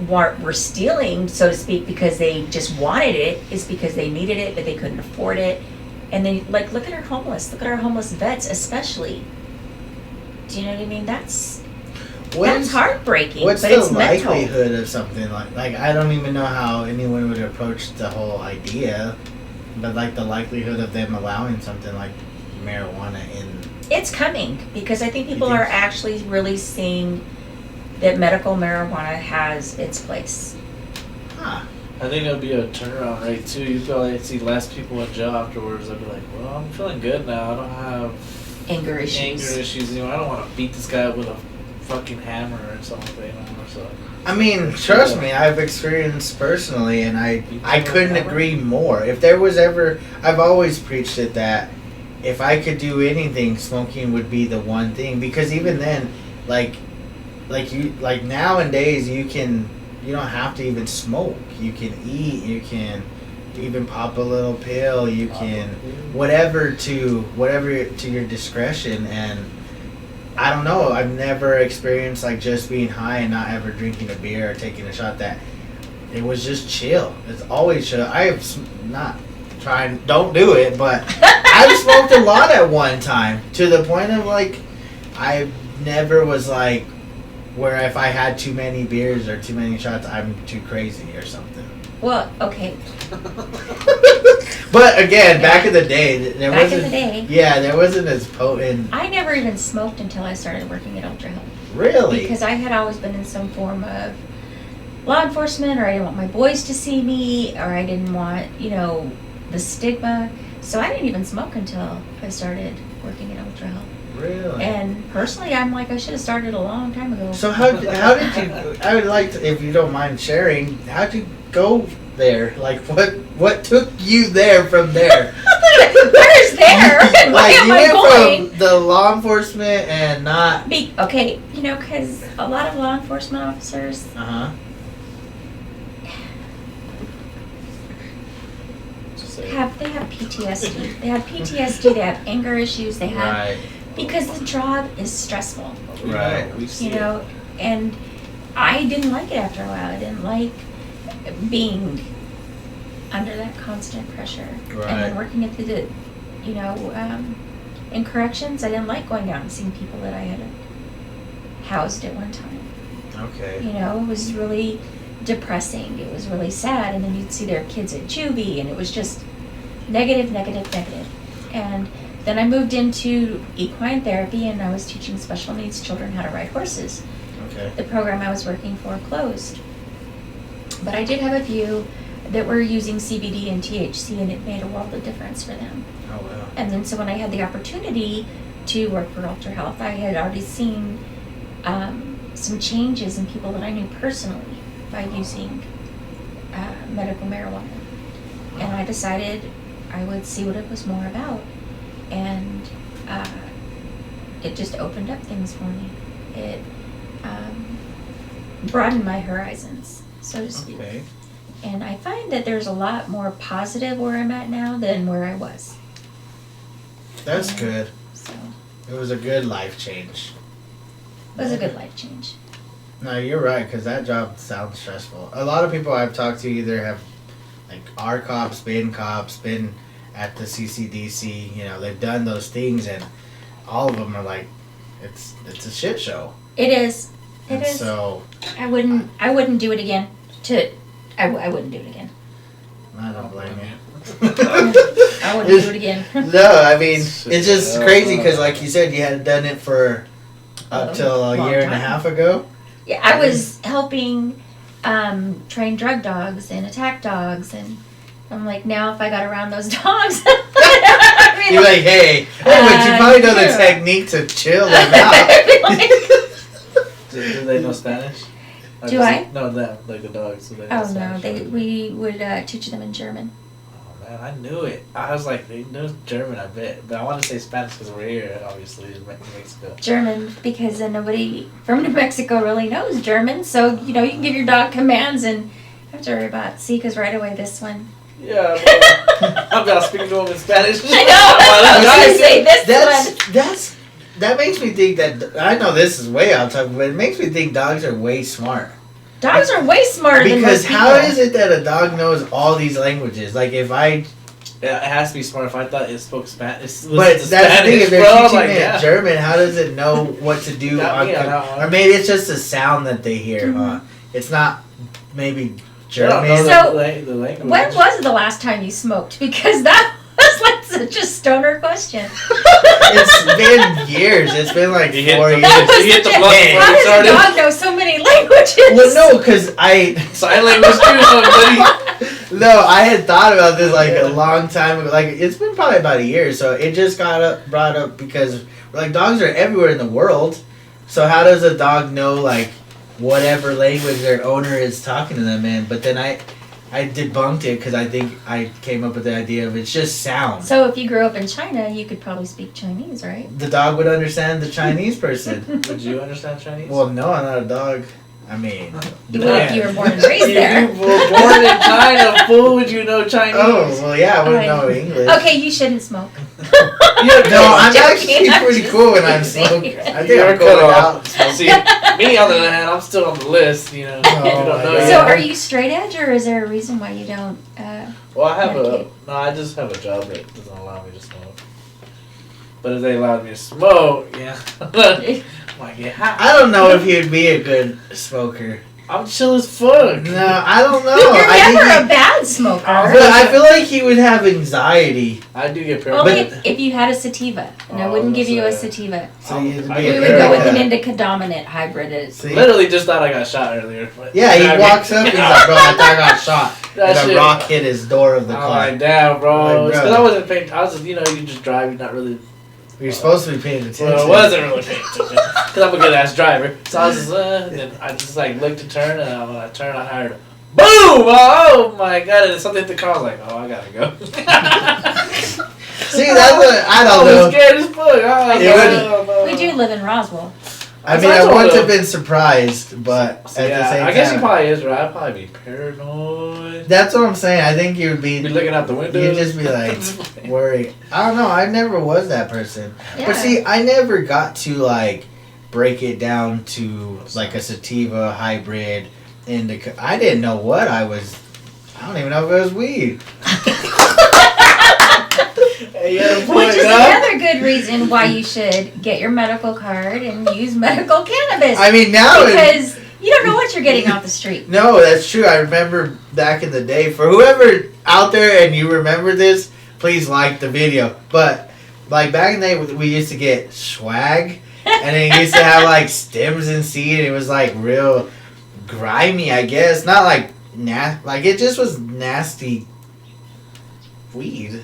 were stealing, so to speak, because they just wanted it. It's because they needed it, but they couldn't afford it. And then, like, look at our homeless. Look at our homeless vets, especially. Do you know what I mean? That's heartbreaking, What's but the it's mental. likelihood of something like I don't even know how anyone would approach the whole idea, but like the likelihood of them allowing something like marijuana in. It's coming, because I think people You think are so? actually really seeing that medical marijuana has its place. Huh. I think it'll be a turnaround rate too. You probably see less people in jail afterwards. They'll be like, "Well, I'm feeling good now. I don't have Anger issues. anger issues. I don't want to beat this guy up with a fucking hammer or something. So. I mean, trust me, I've experienced personally, and I couldn't agree more. If there was ever, I've always preached it that if I could do anything, smoking would be the one thing. Because even then, like nowadays, you don't have to even smoke. You can eat. You can even pop a little pill. You can whatever to your discretion. And I don't know. I've never experienced like just being high and not ever drinking a beer or taking a shot. That it was just chill. It's always chill. I have not trying. Don't do it, but I've smoked a lot at one time to the point of like I never was like where if I had too many beers or too many shots, I'm too crazy or something. Well, okay. But again, back in the day, there wasn't as potent. I never even smoked until I started working at Ultra Health. Really? Because I had always been in some form of law enforcement, or I didn't want my boys to see me, or I didn't want, the stigma. So I didn't even smoke until I started working at Ultra Health. Really? And personally, I'm like, I should have started a long time ago. So how did you? I would like to, if you don't mind sharing, how'd you go there? Like what took you there from there? Where's there? Why Like am you I went going? from the law enforcement and not. Okay, because a lot of law enforcement officers. They have PTSD. They have PTSD. They have anger issues. They have Right. because the job is stressful. Right. And I didn't like it after a while. I didn't like being under that constant pressure. Right. And then working at in corrections, I didn't like going out and seeing people that I had housed at one time. Okay. It was really depressing. It was really sad. And then you'd see their kids at juvie, and it was just negative. And then I moved into equine therapy, and I was teaching special needs children how to ride horses. Okay. The program I was working for closed. But I did have a few that were using CBD and THC, and it made a world of difference for them. Oh wow. And then so when I had the opportunity to work for Ultra Health, I had already seen some changes in people that I knew personally by using medical marijuana. And I decided I would see what it was more about. And it just opened up things for me. It broadened my horizons, so to speak. Okay. And I find that there's a lot more positive where I'm at now than where I was. That's good. So It was a good life change. it was a good life change. No, you're right, because that job sounds stressful. A lot of people I've talked to either have, like, are cops, been at the CCDC, they've done those things, and all of them are like, it's a shit show. It is. And so, I wouldn't do it again. I wouldn't do it again. I don't blame you. I wouldn't do it again. No, I mean, it's just crazy, because like you said, you had done it for up till a long year and a time. half ago. Yeah, I was helping train drug dogs and attack dogs, and I'm like, now if I got around those dogs, You're like, hey, but you probably know the technique to chill them out. Do they know Spanish? Do I? No, them, like the dogs. Do they know Oh no, Spanish? we would teach them in German. Oh man, I knew it. I was like, they know German, I bet. But I want to say Spanish because we're here, obviously, in Mexico. German, because nobody from New Mexico really knows German, so you can give your dog commands and you have to worry about Sika's right away this one. Yeah, I'm not speaking to him in Spanish. I know. I was gonna say this one. That makes me think that, I know this is way off topic, but it makes me think dogs are way smart. Dogs are way smarter than Because most people. how is it that a dog knows all these languages? Like if Yeah, it has to be smart. If I thought it spoke Spanish, but that's the thing, if they're teaching it German, how does it know what to do? Or maybe it's just a sound that they hear, huh? It's not maybe German. So, the language. When was the last time you smoked? Because that was like such a stoner question. It's been years. It's been like 4 years. You hit the blood before How you does started. a dog know so many languages? Well, no, because Sign language too, somebody. No, I had thought about this like a long time ago. Like it's been probably about a year, so it just got brought up because like dogs are everywhere in the world. So how does a dog know like whatever language their owner is talking to them in? But then I debunked it because I think I came up with the idea of it's just sound. So if you grew up in China, you could probably speak Chinese, right? The dog would understand the Chinese person. Would you understand Chinese? Well, no, I'm not a dog. I mean, You would if you were born and raised You there. were born in China, fool. Would you know Chinese? Oh, well, yeah, I wouldn't Right. know English. Okay, you shouldn't smoke. No, I'm joking, actually I'm pretty just cool when I'm teasing. smoking. I think You're I'm cut cool off. out. See, me on the other hand, I'm still on the list. You know, Oh, you don't my know God. So yet. are you straight edge, or is there a reason why you don't? Well, I have Medicate. I just have a job that doesn't allow me to smoke. But if they allowed me to smoke, yeah, like yeah, I don't know if he'd be a good smoker. I'm chill as fuck. No, I don't know. You're I think never a bad smoker. but I feel like he would have anxiety. I do get Only paranoid. if you had a sativa, and I Oh, wouldn't give you a that's sativa. So you'd be I a We get would go with paranoid. an indica dominant hybrid. See? Literally just thought I got shot earlier. But Yeah, he walks up and he's like, bro, I thought I got shot. That And a shit- rock hit his door of the I'm car. like, damn, bro. Like, It's bro. 'cause I wasn't paying. I was just, you just drive. You're not really. You're supposed to be paying attention. Well, I wasn't really paying attention because I'm a good ass driver. So I was just, and then I just like looked to turn, and when I turned, I heard, boom! Oh my god! And something hit the car. I was like, oh, I gotta go. See, that's what I I don't was know. scared as fuck. I was It like, wouldn't- oh, no. We do live in Roswell. I mean, That's I what I wouldn't told have been surprised, but So, at the same I guess he time, probably is right. I'd probably be paranoid. that's what I'm saying. I think you would Be be. looking out the window. You'd just be like worried. I don't know. I never was that person. Yeah. But see, I never got to like break it down to like a sativa hybrid indica. I didn't know what I was. I don't even know if it was weed. Hey, you had a point, Which is huh? another good reason why you should get your medical card and use medical cannabis. I mean, now it, Because you don't know what you're getting off the street. no, that's true. I remember back in the day. For whoever out there and you remember this, please like the video. But like back in the day, we used to get swag, and it used to have like stems and seed. And it was like real grimy, I guess. Not like like it just was nasty weed.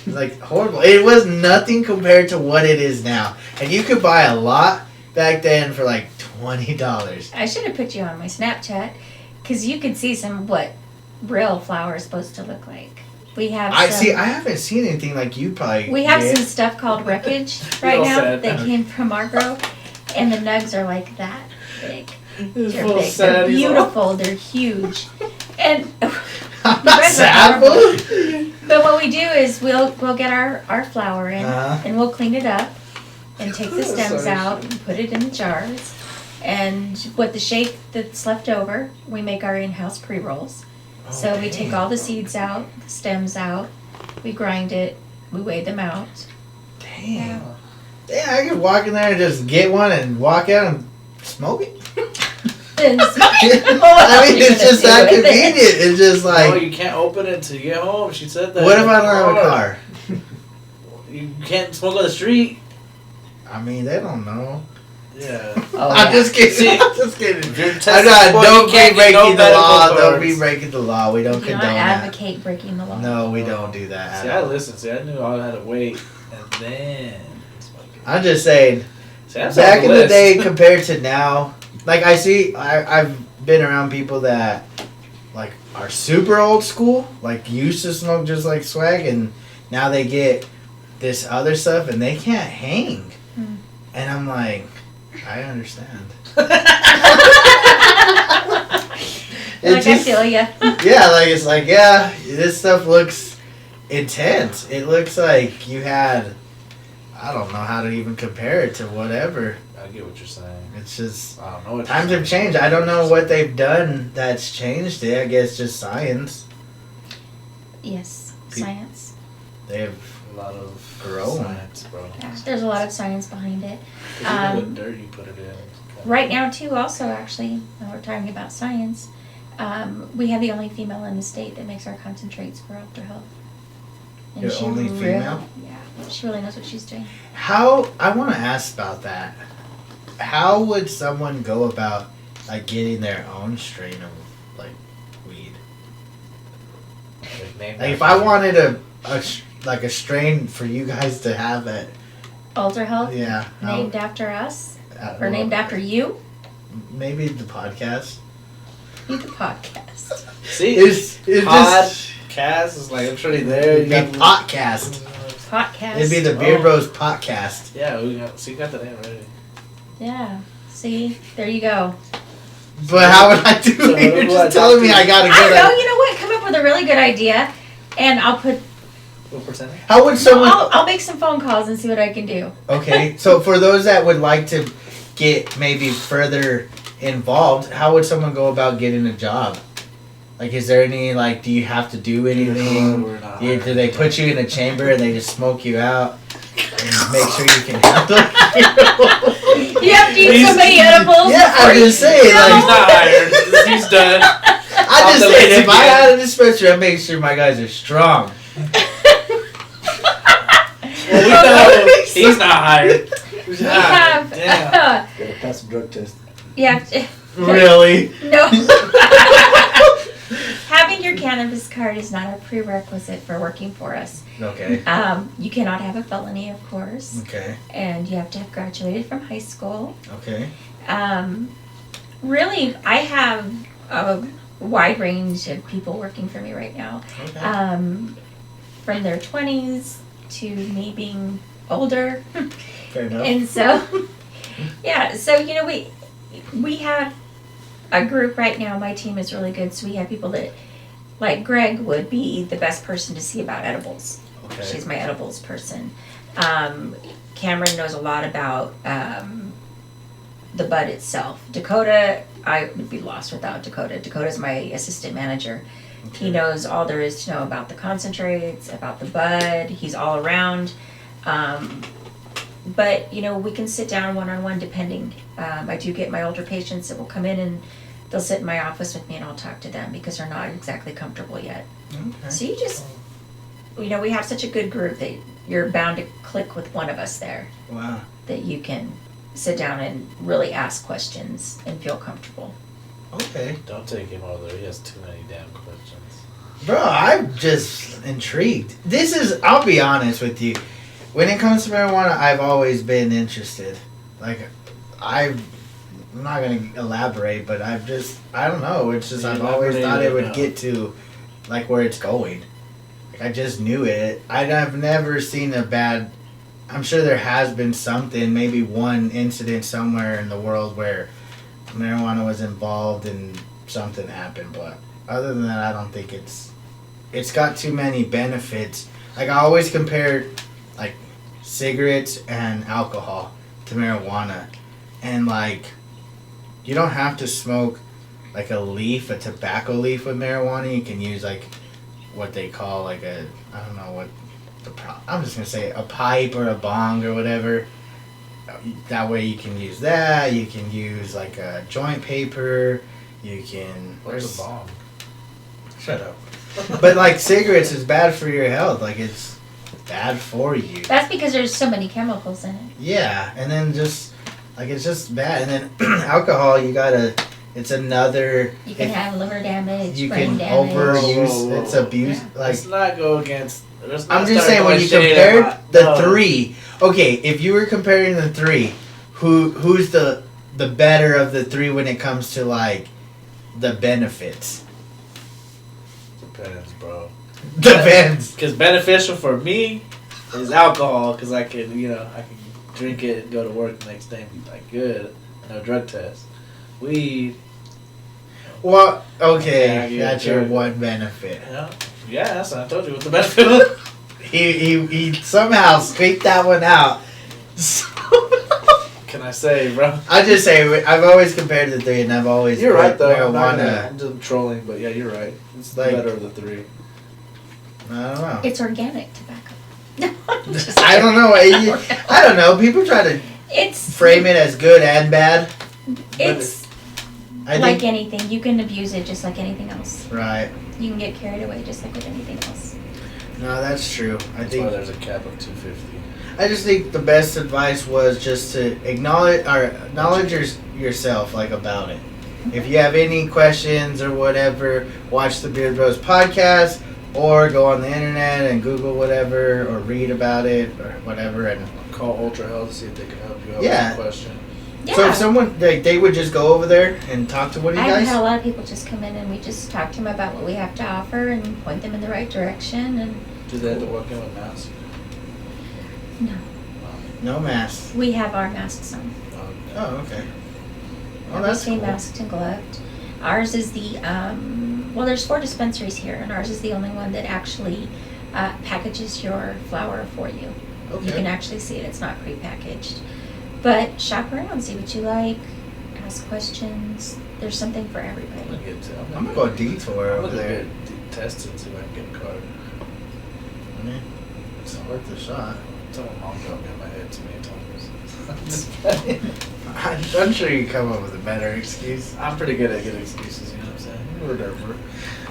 It was like horrible. It was nothing compared to what it is now. And you could buy a lot back then for like $20. I should have put you on my Snapchat because you could see what real flour is supposed to look like. We have I some, see. I haven't seen anything like you probably. we have did. some stuff called wreckage right all now sad. that came from our grow, and the nugs are like that big. It's They're full of big. sad. They're He's all- beautiful. They're huge. And I'm You not guys are sad. horrible. fool. but what we do is we'll get our flour in Uh-huh. and we'll clean it up and take the stems Sorry. out and put it in the jars. And with the shake that's left over, we make our in-house pre-rolls. So we take all the seeds out, the stems out, we grind it, we weigh them out. Damn. Damn, I could walk in there and just get one and walk out and smoke it. Then I mean, it's just that convenient. It's just No, like, you can't open it until you get home. She said that. what if I don't have a car? You can't smoke on the street. I mean, they don't know. Yeah. Oh, I'm yeah. just kidding. See, I'm just kidding. You're I testing know, for- don't you be can't get no breaking the medical law. Don't cards. be breaking the law. We don't Do not condone that. advocate breaking the law. No, we don't do that. See, I listened. See, I knew I had to wait, and then. I'm just saying, See, that's back on in the list. day compared to now, like I've been around people that like are super old school, like used to smoke just like swag, and now they get this other stuff and they can't hang. Hmm. And I'm like, I understand. It Like, just- I feel ya. yeah, like it's like, yeah, this stuff looks intense. It looks like you had, I don't know how to even compare it to whatever. I get what you're saying. It's just, I don't know what times you're have saying. changed. I don't know what they've done that's changed it. I guess just science. Yes, Pe- science. They have, A lot of Grown. science, bro. Yeah, there's a lot of science behind it. 'Cause you know what Um, dirt you put it in. Right now, too, also, actually, when we're talking about science, we have the only female in the state that makes our concentrates for Ultra Health. And You're only female? Yeah, she really knows what she's doing. how, I want to ask about that. How would someone go about, like, getting their own strain of, like, weed? Like, if I wanted a strain for you guys to have it, Ultra Health, yeah. how- named after us. Or named after you? Maybe the podcast. Be the podcast. See, It's just podcast is like literally there. it'd be podcast. Podcast. It'd be the Beard Bros podcast. Yeah, you got the name already. Yeah. See? There you go. But how would I do So it? You're who do I just telling me talk to? I gotta I don't get know. it. You know what? Come up with a really good idea, and I'll put. What percentage? How would someone? I'll make some phone calls and see what I can do. Okay, so for those that would like to get maybe further involved, how would someone go about getting a job? Like, is there any, like, do you have to do anything? We're not Do they put you in a chamber and they just smoke you out and make sure you can handle it? You have to use so many edibles. Yeah, I'm just saying, He's like, not hired. He's done. I just say, if I had a dispensary, I make sure my guys are strong. Well, we know he's not hired. We have. Damn. Gotta pass a drug test. Yeah. Really? No. Having your cannabis card is not a prerequisite for working for us. Okay. You cannot have a felony, of course, Okay. and you have to have graduated from high school. Okay. Really, I have a wide range of people working for me right now, Okay. from their 20s to me being older. Fair enough. And so, yeah, so, you know, we have a group right now. My team is really good. So we have people that, like Greg would be the best person to see about edibles. Okay. She's my edibles person. Cameron knows a lot about the bud itself. Dakota, I would be lost without Dakota. Dakota's my assistant manager. Okay. He knows all there is to know about the concentrates, about the bud. He's all around. But, you know, we can sit down one-on-one depending. I do get my older patients that will come in and they'll sit in my office with me and I'll talk to them because they're not exactly comfortable yet. Okay. So you just, you know, we have such a good group that you're bound to click with one of us there, Wow. that you can sit down and really ask questions and feel comfortable. Okay. Don't take him over there. He has too many damn questions. Bro, I'm just intrigued. This is, I'll be honest with you. When it comes to marijuana, I've always been interested. Like, I'm not going to elaborate, but I don't know. It's just, I've always thought it would get to, like, where it's going. Like, I just knew it. I've never seen a bad, I'm sure there has been something, maybe one incident somewhere in the world where marijuana was involved and something happened, but other than that, I don't think it's got too many benefits. Like, I always compared, like, cigarettes and alcohol to marijuana. And, like, you don't have to smoke, like, a tobacco leaf with marijuana. You can use, like, what they call, like, I don't know what I'm just going to say a pipe or a bong or whatever. That way you can use that. You can use, like, a joint paper. You can... Where's the bomb? Shut up. But, like, cigarettes is bad for your health. Like, it's bad for you. That's because there's so many chemicals in it. Yeah, and then just, like, it's just bad. And then alcohol, it's another... You can have liver damage, you brain can damage. overuse, it's abuse. Yeah. Like, Let's not go against... I'm just saying, when you compared the three... Okay, if you were comparing the three, who's the better of the three when it comes to, like, the benefits? Depends, bro. Depends. Because beneficial for me is alcohol, because I can drink it and go to work the next day and be like, good, no drug test. Weed. Well, okay, Yeah, that's your one benefit. Yeah, that's what I told you. What's the benefit? He somehow squeaked that one out. Can I say, bro? I just say I've always compared the three, and I've always You're right, put though. marijuana. I'm just trolling, but yeah, you're right. It's the Like- better of the three. I don't know. It's organic tobacco. I don't know. I don't know. People try to It's frame it as good and bad. It's I like think anything. You can abuse it just like anything else. right. You can get carried away just like with anything else. No, that's true. I That's why think. there's a cap of 250. I just think the best advice was just to acknowledge yourself, like, about it. If you have any questions or whatever, watch the Beard Bros podcast or go on the internet and Google whatever or read about it or whatever. And Call Ultra Health to see if they can help you out Yeah. with a question. So Yeah. if someone, they would just go over there and talk to one of you I've guys? had a lot of people just come in and we just talk to them about what we have to offer and point them in the right direction. And Do they have to walk in with masks? no, No masks. we have our masks on. Oh, okay. Oh, We that's stay cool. masked and gloved. Ours is the well, there's 4 dispensaries here, and ours is the only one that actually packages your flower for you. You can Okay. actually see it. It's not prepackaged. But shop around, see what you like, ask questions. There's something for I'm everybody. gonna get to. I'm gonna go detour I'm over gonna there. get tested and see if I can get a card. I mean, it's worth a shot. Tell my mom got me in my head too many times. I'm just kidding. I'm sure you come up with a better excuse. I'm pretty good at good excuses, you know what I'm saying? Whatever.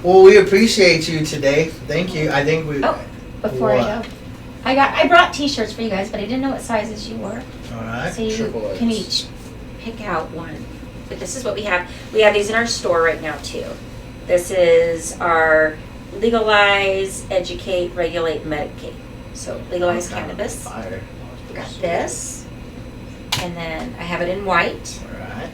Well, we appreciate you today. Thank you. I think we. Oh, before What? I go, I brought T-shirts for you guys, but I didn't know what sizes you were. All right. So you Triple can X. each pick out one. But this is what we have. We have these in our store right now too. This is our legalize, educate, regulate, medicate. So legalize cannabis. Fire. We got this, and then I have it in white, All right.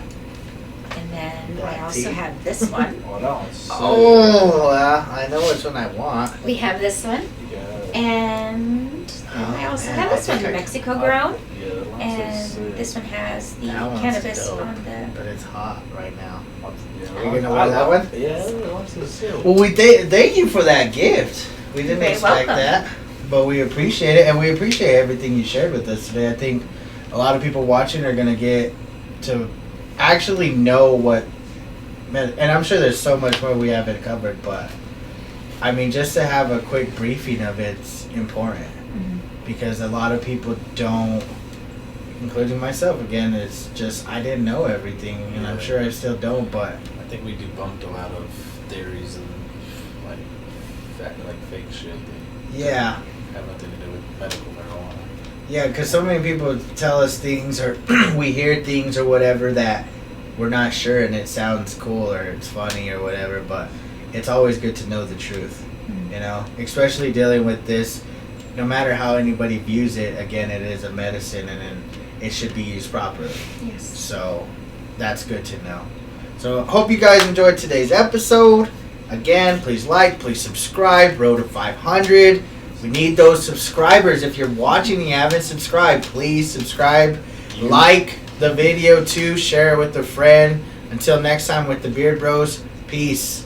and then Black I also tea. have this one. Oh, that one's sick. Oh, I know which one I want. We have this one, Yeah. and then I also man, have this I one, think I- Mexico grown, Yeah, that one's and so sick. this one has the That one's cannabis dope, on the. but it's hot right now. Yeah, Are you gonna wear that one? Yeah, that one's so sick. Well, we thank you for that gift. We didn't You're expect welcome. that, but we appreciate it, and we appreciate everything you shared with us today. I think a lot of people watching are gonna get to actually know what, and I'm sure there's so much more we haven't covered, but I mean, just to have a quick briefing of it's important Mhm. because a lot of people don't, including myself. Again, it's just I didn't know everything, and I'm Yeah. sure I still don't, but. I think we debunked a lot of theories and like fake shit that Yeah, have nothing to do with medical marijuana. yeah, because so many people tell us things or we hear things or whatever that we're not sure and it sounds cool or it's funny or whatever, but it's always good to know the truth, you know, especially dealing with this. No matter how anybody views it, again, it is a medicine and it should be used properly. Yes. So that's good to know. So hope you guys enjoyed today's episode. Again, please like, please subscribe. Road to 500. We need those subscribers. If you're watching and you haven't subscribed, please subscribe. Like the video too. Share it with a friend. Until next time with the Beard Bros. Peace.